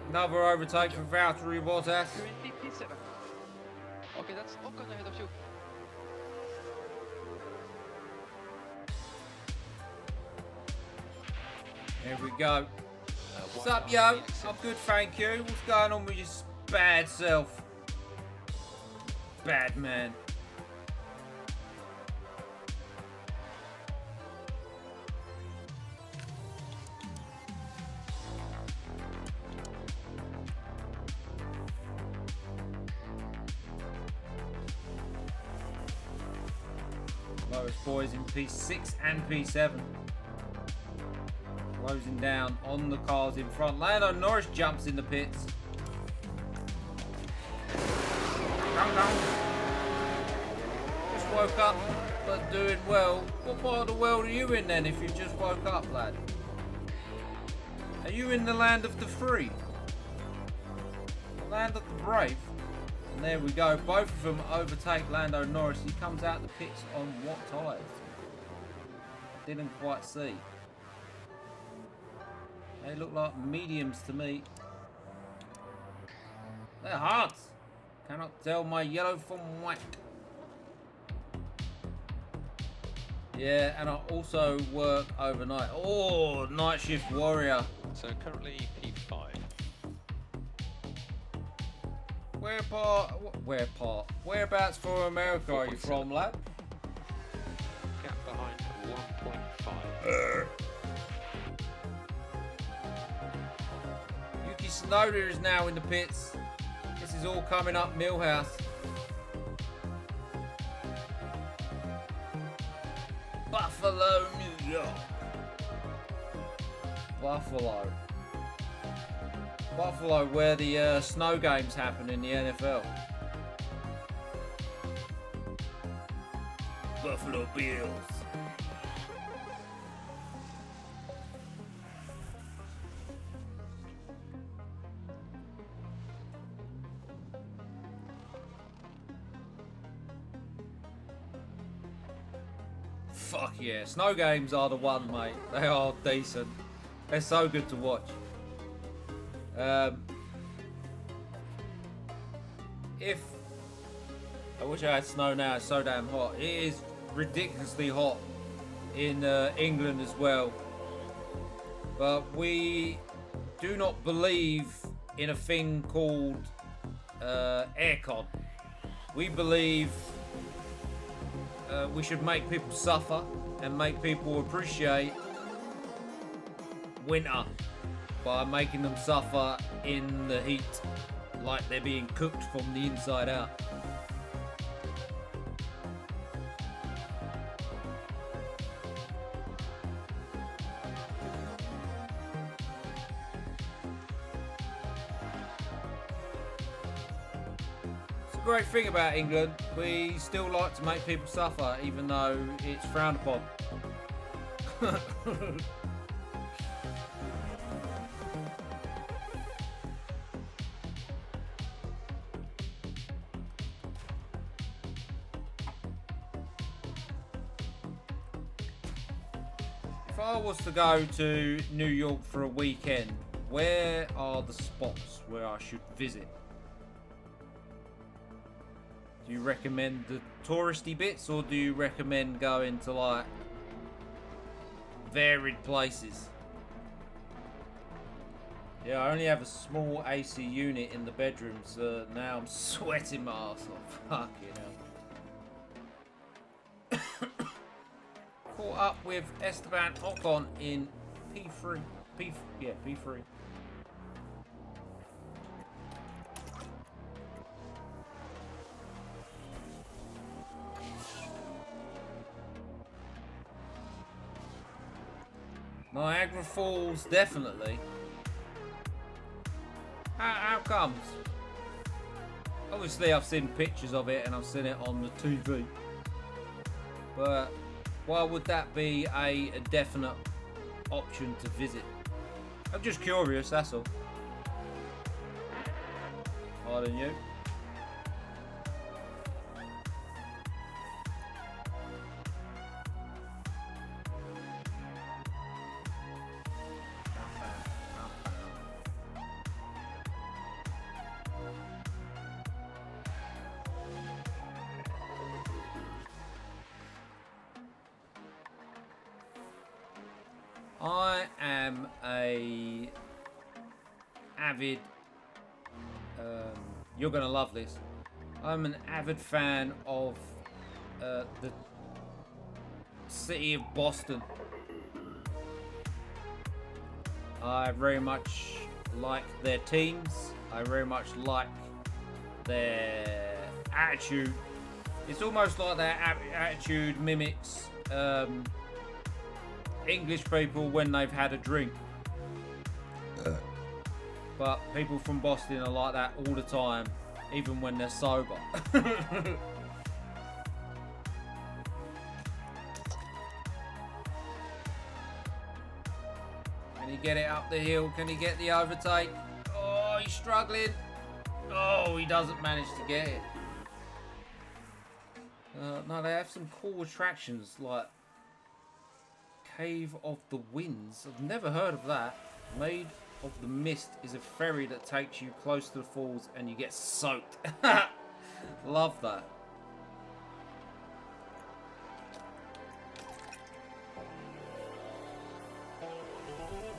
Another overtake from Valtteri Bottas. Currently P7. Okay, that's Ocon ahead of you. Here we go. What's up, yo? I'm good, thank you. What's going on with your bad self. Bad man. Lotus boys in P6 and P7. Closing down on the cars in front. Lando Norris jumps in the pits. Just woke up, but doing well. What part of the world are you in then if you just woke up, lad? Are you in the land of the free? The land of the brave? And there we go. Both of them overtake Lando Norris. He comes out the pits on what tyres? I didn't quite see. They look like mediums to me. They're hearts. Cannot tell my yellow from white. Yeah, and I also work overnight. Oh, night shift warrior. So currently P5. Whereabouts from America are you from, lad? Gap behind 1.5. Yuki Tsunoda is now in the pits. This is all coming up Millhouse. Buffalo, New York. Buffalo, where the snow games happen in the NFL. Buffalo Bills. Fuck yeah, snow games are the one, mate. They are decent. They're so good to watch. If I wish I had snow now, it's so damn hot. It is ridiculously hot in England as well. But we do not believe in a thing called aircon. We believe we should make people suffer and make people appreciate winter by making them suffer in the heat like they're being cooked from the inside out. Great thing about England, we still like to make people suffer even though it's frowned upon. If I was to go to New York for a weekend, where are the spots where I should visit? Do you recommend the touristy bits, or do you recommend going to like varied places? Yeah, I only have a small AC unit in the bedroom, so now I'm sweating my ass off. Fucking hell. Caught up with Esteban Ocon in P3. P3. Niagara Falls, definitely. How comes? Obviously, I've seen pictures of it and I've seen it on the TV. But why would that be a definite option to visit? I'm just curious, that's all. Harder than you. I am a avid You're going to love this. I'm an avid fan of the city of Boston. I very much like their teams. I very much like their attitude. It's almost like their attitude mimics English people when they've had a drink. But people from Boston are like that all the time, even when they're sober. Can he get it up the hill? Can he get the overtake? Oh, he's struggling. Oh, he doesn't manage to get it. No, they have some cool attractions like Cave of the Winds. I've never heard of that. Made of the Mist is a ferry that takes you close to the falls and you get soaked. Love that.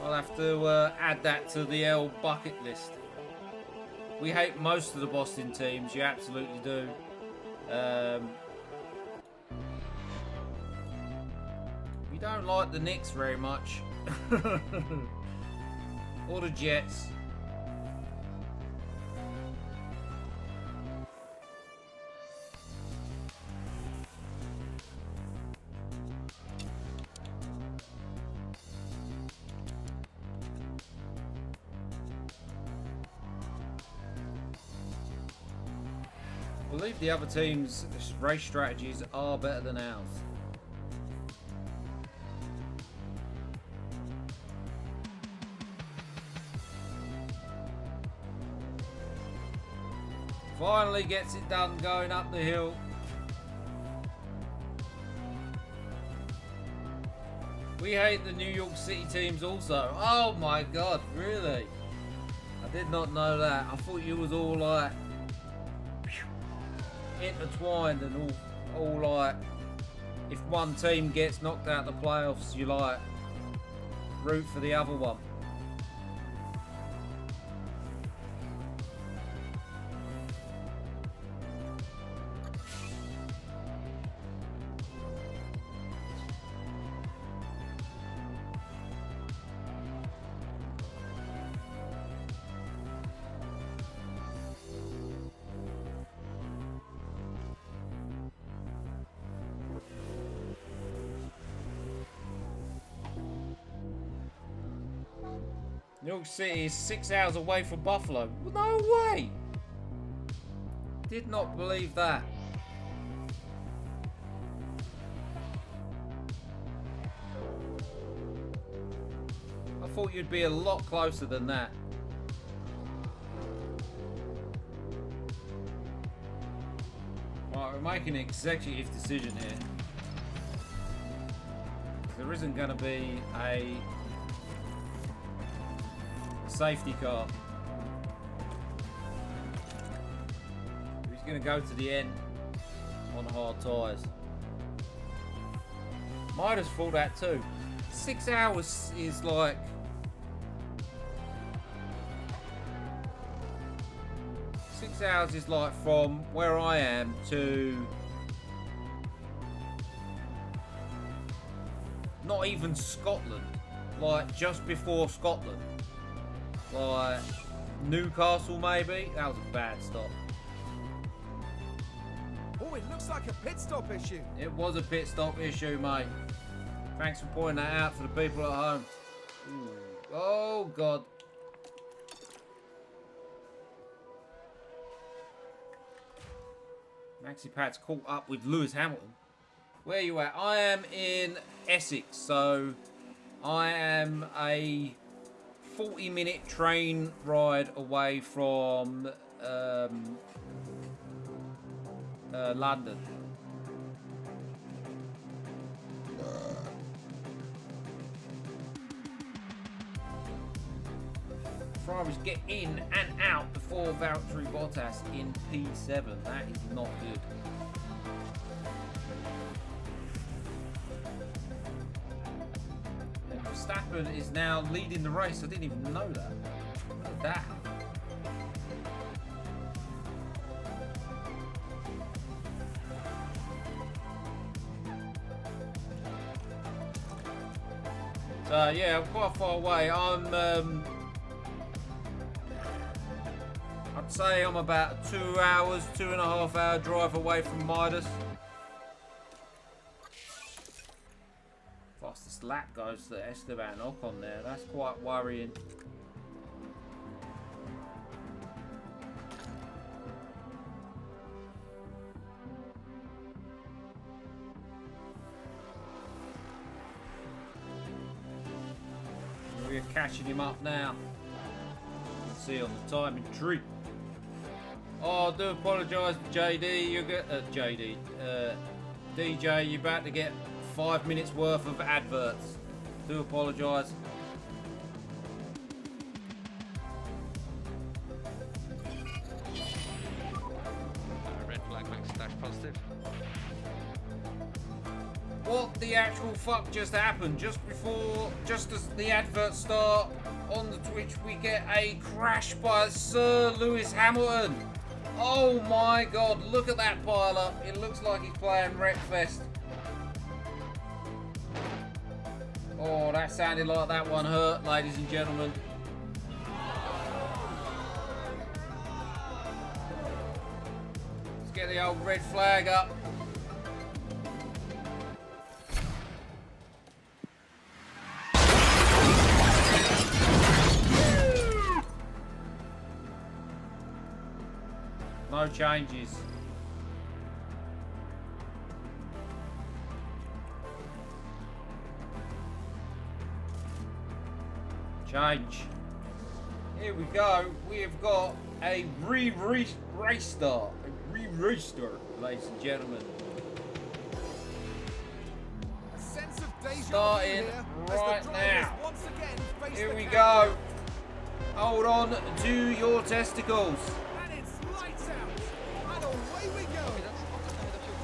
I'll have to add that to the L bucket list. We hate most of the Boston teams, you absolutely do. We don't like the Knicks very much. Or the Jets. I believe the other teams' race strategies are better than ours. Finally gets it done going up the hill. We hate the New York City teams also. Oh my god, really? I did not know that. I thought you was all like intertwined and all like, if one team gets knocked out of the playoffs, you like root for the other one. New York City is 6 hours away from Buffalo. No way! Did not believe that. I thought you'd be a lot closer than that. Right, we're making an executive decision here. There isn't going to be a safety car. He's going to go to the end on hard tyres. Might have thought that too. 6 hours is like... Six hours is like from where I am to... not even Scotland. Like just before Scotland. Like Newcastle maybe. That was a bad stop. Oh, it looks like a pit stop issue. It was a pit stop issue, mate. Thanks for pointing that out for the people at home. Ooh. Oh god. Maxi Pat's caught up with Lewis Hamilton. Where are you at? I am in Essex, so I am a 40-minute train ride away from London. Ferraris get in and out before Valtteri Bottas in P7. That is not good. Verstappen is now leading the race. I didn't even know that. Look at that. So yeah, I'm quite far away. I'd say I'm about 2 hours, 2.5 hour drive away from Midas. Fastest lap goes to Esteban Ocon there. That's quite worrying. We're catching him up now. You can see on the timing tree. Oh, I do apologise, JD. You get DJ. You're about to get 5 minutes worth of adverts. Do apologise. Red flag, max dash positive. What the actual fuck just happened? Just as the adverts start on the Twitch, we get a crash by Sir Lewis Hamilton. Oh my god, look at that pile up. It looks like he's playing Wreckfest. Oh, that sounded like that one hurt, ladies and gentlemen. Let's get the old red flag up. No changes. Change. Here we go. We have got a restart. Ladies and gentlemen. A sense of deja vu Starting here as the right drivers now. once again face Here the we camera. go. Hold on to your testicles. And it's lights out. And away we go. Okay, that's not the side of you.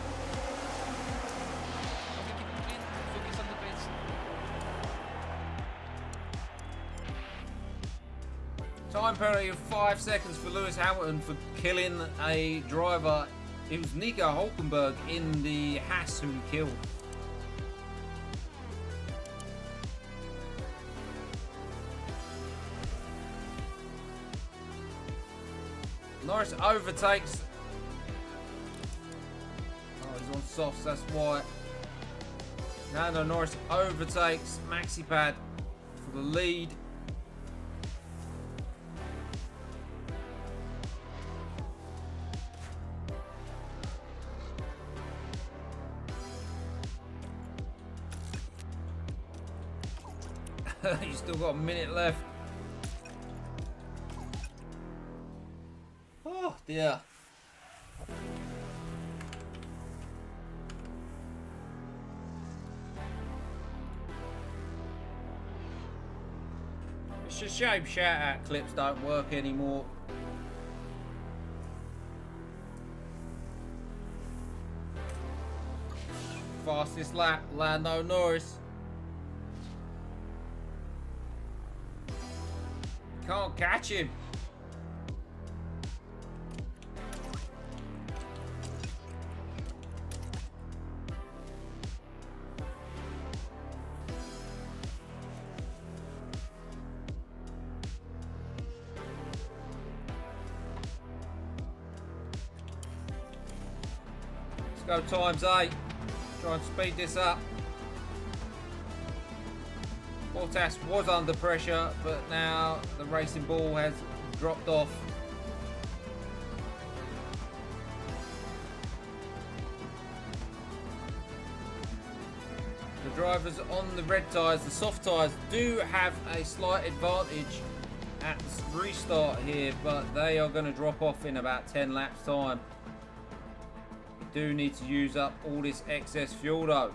Okay, keep it clean. Focus on the pace. Time penalty of 5 seconds for Lewis Hamilton for killing a driver. It was Nico Hulkenberg in the Haas who he killed. Norris overtakes. Oh, he's on softs, that's why. Lando Norris overtakes Maxi Pad for the lead. You still got a minute left. Oh dear. It's a shame shout out clips don't work anymore. Fastest lap, Lando Norris. Can't catch him. Let's go times 8. Try and speed this up. Bottas was under pressure, but now the racing ball has dropped off. The drivers on the red tyres, the soft tyres, do have a slight advantage at the restart here, but they are going to drop off in about 10 laps time. You do need to use up all this excess fuel though.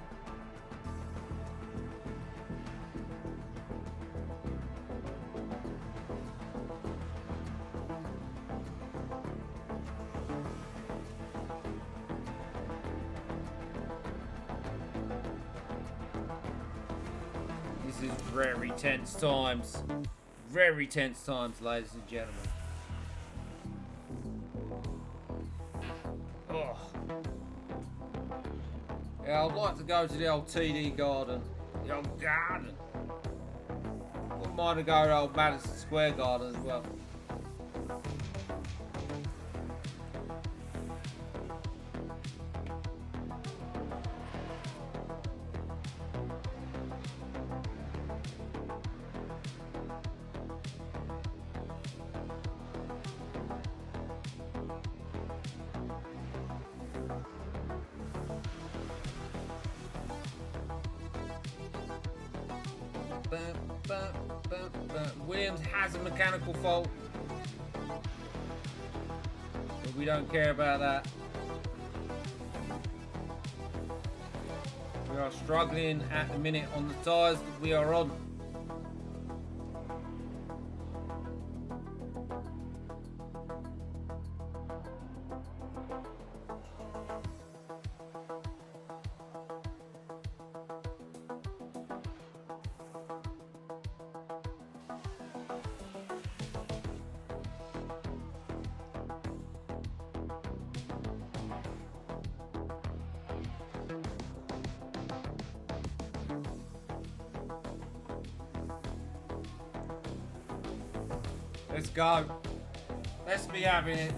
This is very tense times. Very tense times, ladies and gentlemen. Oh. Yeah, I'd like to go to the old TD garden. The old garden. Wouldn't mind to go to old Madison Square Garden as well. Williams has a mechanical fault, but we don't care about that. We are struggling at the minute on the tyres that we are on. Let's go. Let's be having it.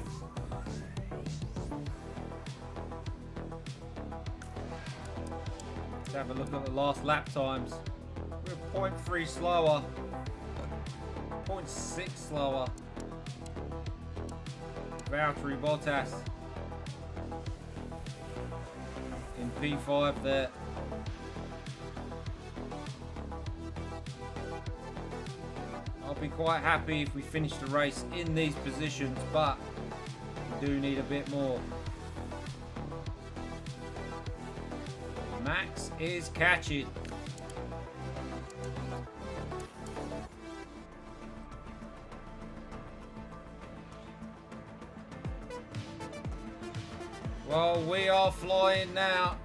Let's have a look at the last lap times. We're 0.3 slower. 0.6 slower. Valtteri Bottas in P5 there. I'll be quite happy if we finish the race in these positions, but we do need a bit more. Max is catching. Well, we are flying now.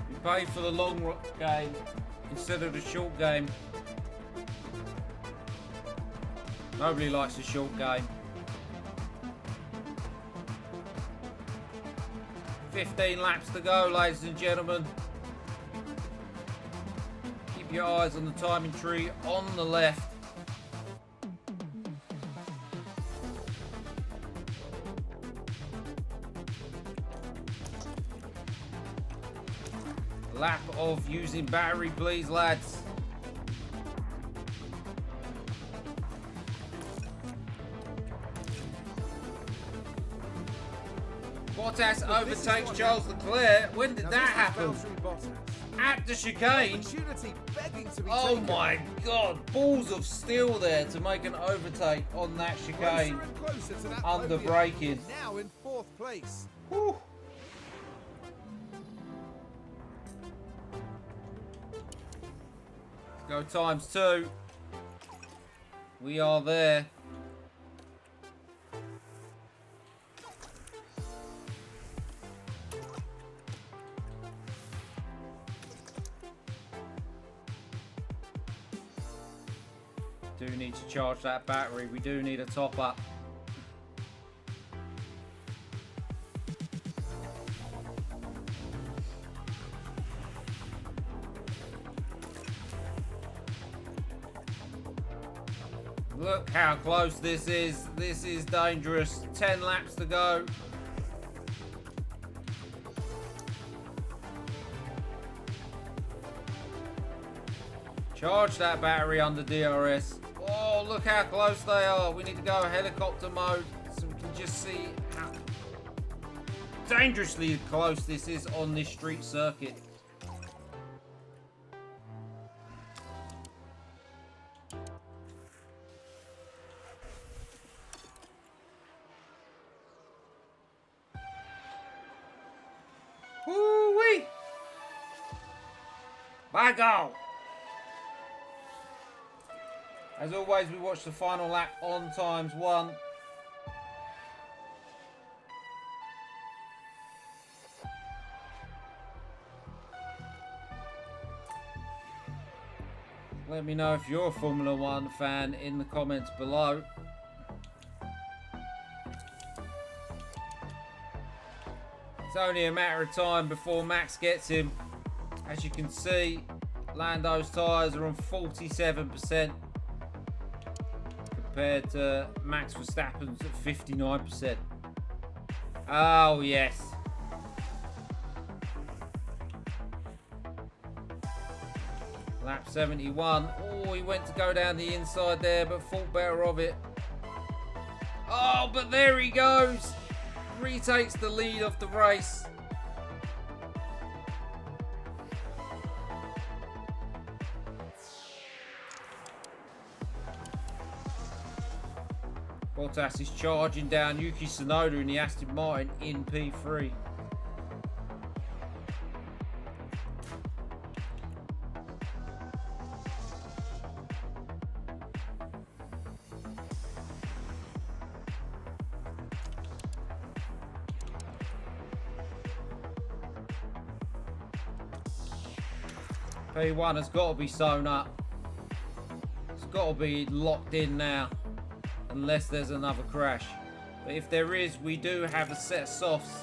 We pay for the long game instead of the short game. Nobody likes the short game. 15 laps to go, ladies and gentlemen. Keep your eyes on the timing tree on the left. Lap of using battery, please, lads. Bottas overtakes Charles Leclerc. When did that happen? At the chicane. Oh my god, balls of steel there to make an overtake on that chicane. Under braking. Now in 4th place. Whew. Go times 2. We are there. Do need to charge that battery. We do need a top up. Look how close this is. This is dangerous. 10 laps to go. Charge that battery under DRS. Oh, look how close they are. We need to go helicopter mode so we can just see how dangerously close this is on this street circuit. Woo-wee! By go! As always, we watch the final lap on times 1. Let me know if you're a Formula 1 fan in the comments below. It's only a matter of time before Max gets him. As you can see, Lando's tyres are on 47% compared to Max Verstappen's at 59%. Oh, yes. Lap 71. Oh, he went to go down the inside there, but thought better of it. Oh, but there he goes. Retakes the lead of the race. Bottas is charging down Yuki Tsunoda in the Aston Martin in P3. P1 has got to be sewn up. It's got to be locked in now, unless there's another crash. But if there is, we do have a set of softs.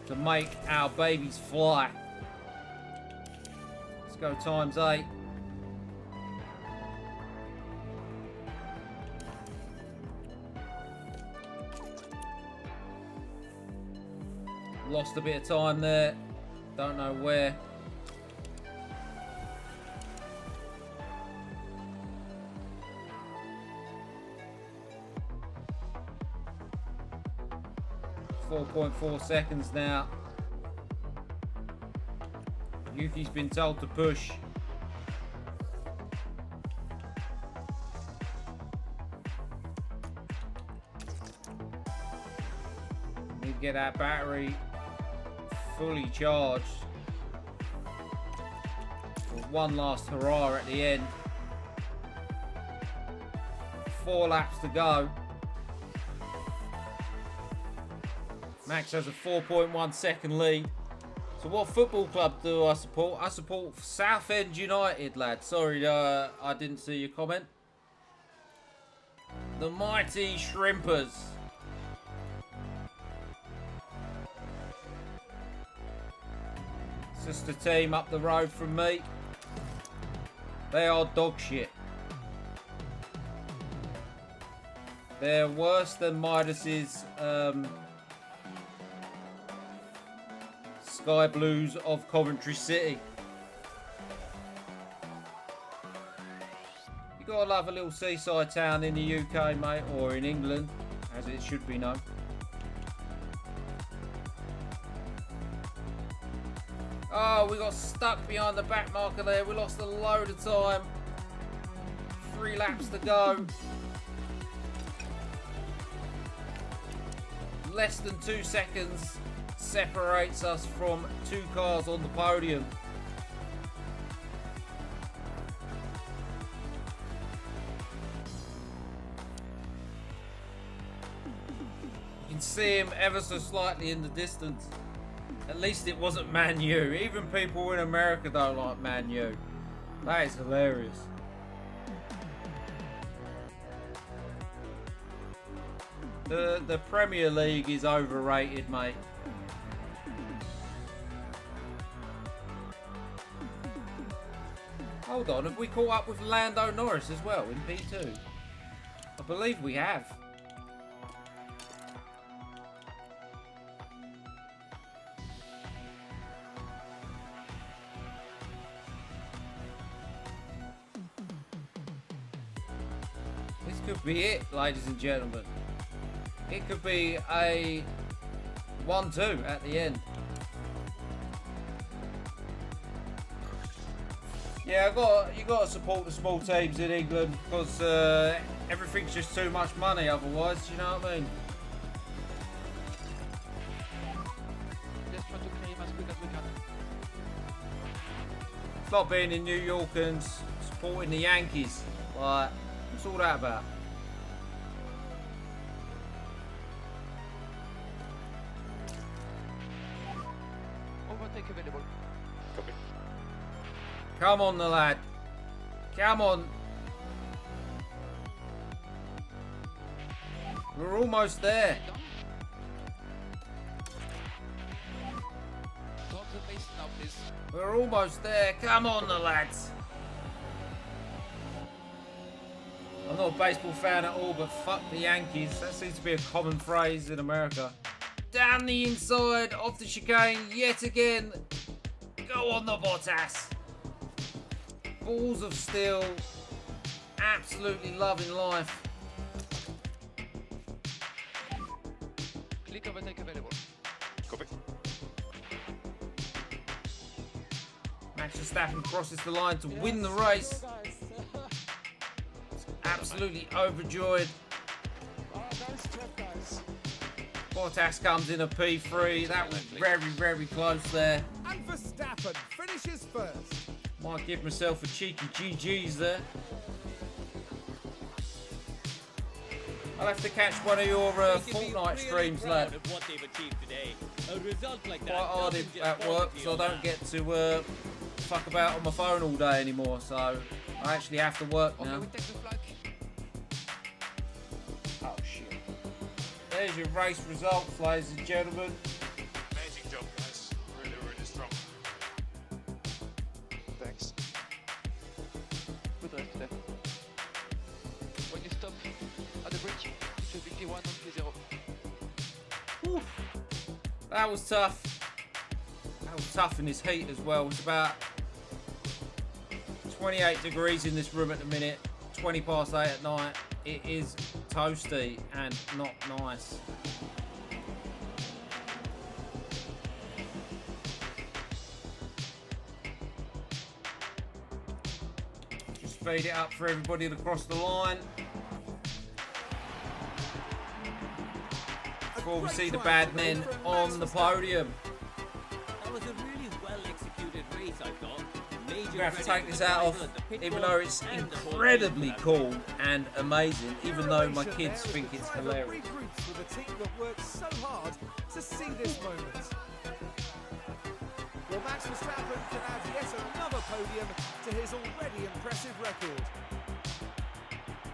To make our babies fly. Let's go times 8. Lost a bit of time there. Don't know where. .4 seconds now. Yuki's been told to push. Need to get that battery fully charged for one last hurrah at the end. 4 laps to go. Max has a 4.1 second lead. So what football club do I support? I support Southend United, lad. Sorry, I didn't see your comment. The mighty Shrimpers. Sister team up the road from me. They are dog shit. They're worse than Midas's Sky Blues of Coventry City. You gotta love a little seaside town in the UK, mate, or in England, as it should be known. Oh, we got stuck behind the back marker there. We lost a load of time. 3 laps to go. Less than 2 seconds separates us from 2 cars on the podium. You can see him ever so slightly in the distance. At least it wasn't Man U. Even people in America don't like Man U. That is hilarious. The Premier League is overrated, mate. Hold on, have we caught up with Lando Norris as well in P2? I believe we have. This could be it, ladies and gentlemen. It could be a 1-2 at the end. Yeah, you got to support the small teams in England because everything's just too much money otherwise. You know what I mean? Just try to claim as quick as we can. It's like being in New York and supporting the Yankees. Like, what's all that about? Overtake available. Copy. Come on, the lad. Come on. We're almost there. now, please. We're almost there. Come on, the lads. I'm not a baseball fan at all, but fuck the Yankees. That seems to be a common phrase in America. Down the inside of the chicane yet again. Go on the Bottas. Balls of steel. Absolutely loving life. Click overtake available. Copy. Max Verstappen crosses the line to win the race. Absolutely overjoyed. Bottas comes in a P3. That was very, very close there. And Verstappen finishes first. Might give myself a cheeky GG's there. I'll have to catch one of your Fortnite streams, lad. Of what they've achieved today. A result like that Quite hard doesn't just at fall work, to so I your don't lap. get to fuck about on my phone all day anymore. So I actually have to work Okay, now. we take the flag. Oh shit! There's your race results, ladies and gentlemen. Amazing job, guys. Really, really strong. Thanks. Good race today. When you stop at the bridge, it should be P1 and P0. That was tough. That was tough in this heat as well. It's about 28 degrees in this room at the minute. 20 past 8 at night. It is toasty and not nice. Just speed it up for everybody to cross the line. Before we see the bad men on the podium. That was a really well executed race, I thought. Major We have to credit take to this the out driver off, at the pit even wall though it's and the whole incredibly team. cool and amazing, even though my Elevation kids there think as the it's driver hilarious. regroups with a team that worked so hard to see this moment. Well, Max Verstappen can add yet another podium to his already impressive record.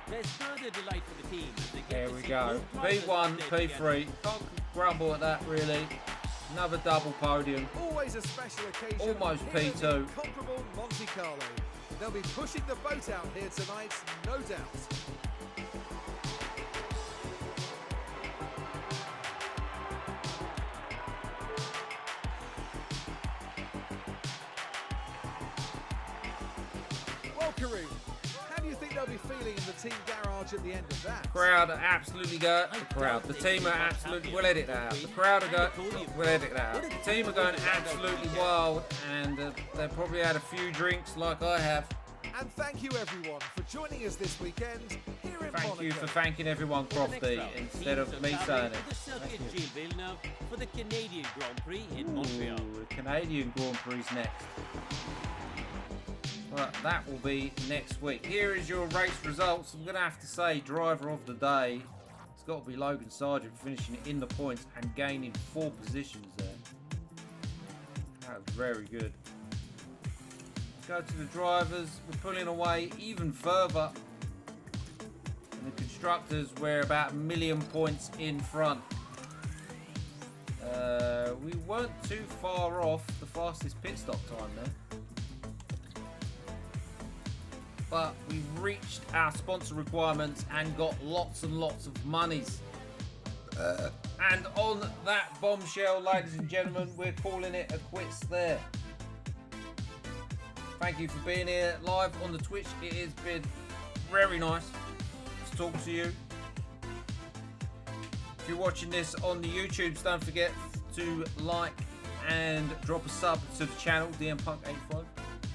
There's further delight for the team as they get There to we see go. both drivers P1, on stage P3. Can't grumble at that really. Another double podium. Always a special occasion. Almost here at the P2. incomparable Monte Carlo. They'll be pushing the boat out here tonight, no doubt. Well, Kareem, how do you think they'll be feeling in the team garage at the end of that? Crowd are absolutely go. The crowd. The team are absolutely. We'll edit that out. The crowd are going. We'll edit that out. The team are going absolutely wild, and they've probably had a few drinks like I have. And thank you everyone for joining us this weekend here in Monaco. Thank you for thanking everyone, Crofty, instead of me saying it. The circuit Gilles Villeneuve for the Canadian Grand Prix in Montreal. Ooh, the Canadian Grand Prix next. But that will be next week. Here is your race results. I'm going to have to say driver of the day. It's got to be Logan Sargent finishing in the points and gaining 4 positions there. That was very good. Go to the drivers. We're pulling away even further. And the constructors, we're about 1 million points in front. We weren't too far off the fastest pit stop time there. But we reached our sponsor requirements and got lots and lots of monies. And on that bombshell, ladies and gentlemen, we're calling it a quits there. Thank you for being here live on the Twitch. It has been very nice to talk to you. If you're watching this on the YouTubes, don't forget to like and drop a sub to the channel, DMPunk85.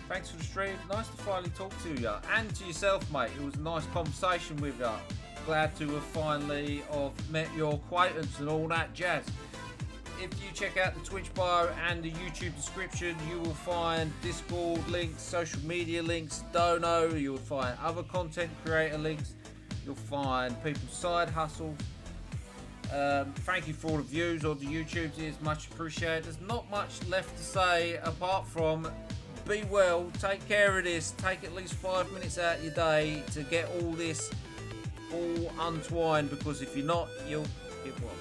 Thanks for the stream. Nice to finally talk to you and to yourself, mate. It was a nice conversation with you. Glad to have finally met your acquaintance and all that jazz. If you check out the Twitch bio and the YouTube description, you will find Discord links, social media links, Dono. You'll find other content creator links. You'll find people's side hustles. Thank you for all the views on the YouTube. It is much appreciated. There's not much left to say apart from be well, take care of this, take at least 5 minutes out of your day to get all this all untwined, because if you're not, you'll get what?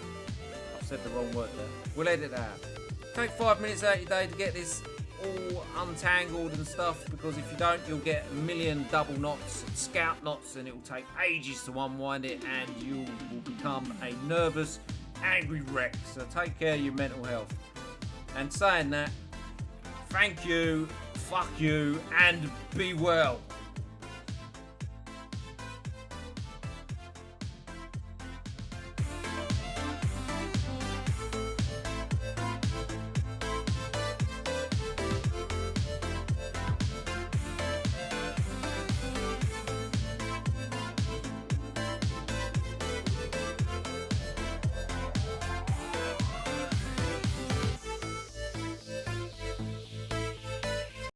I've said the wrong word there. We'll edit that out. Take 5 minutes out of your day to get this all untangled and stuff, because if you don't, you'll get a million double knots, scout knots, and it will take ages to unwind it, and you will become a nervous, angry wreck. So take care of your mental health. And saying that, thank you, fuck you, and be well.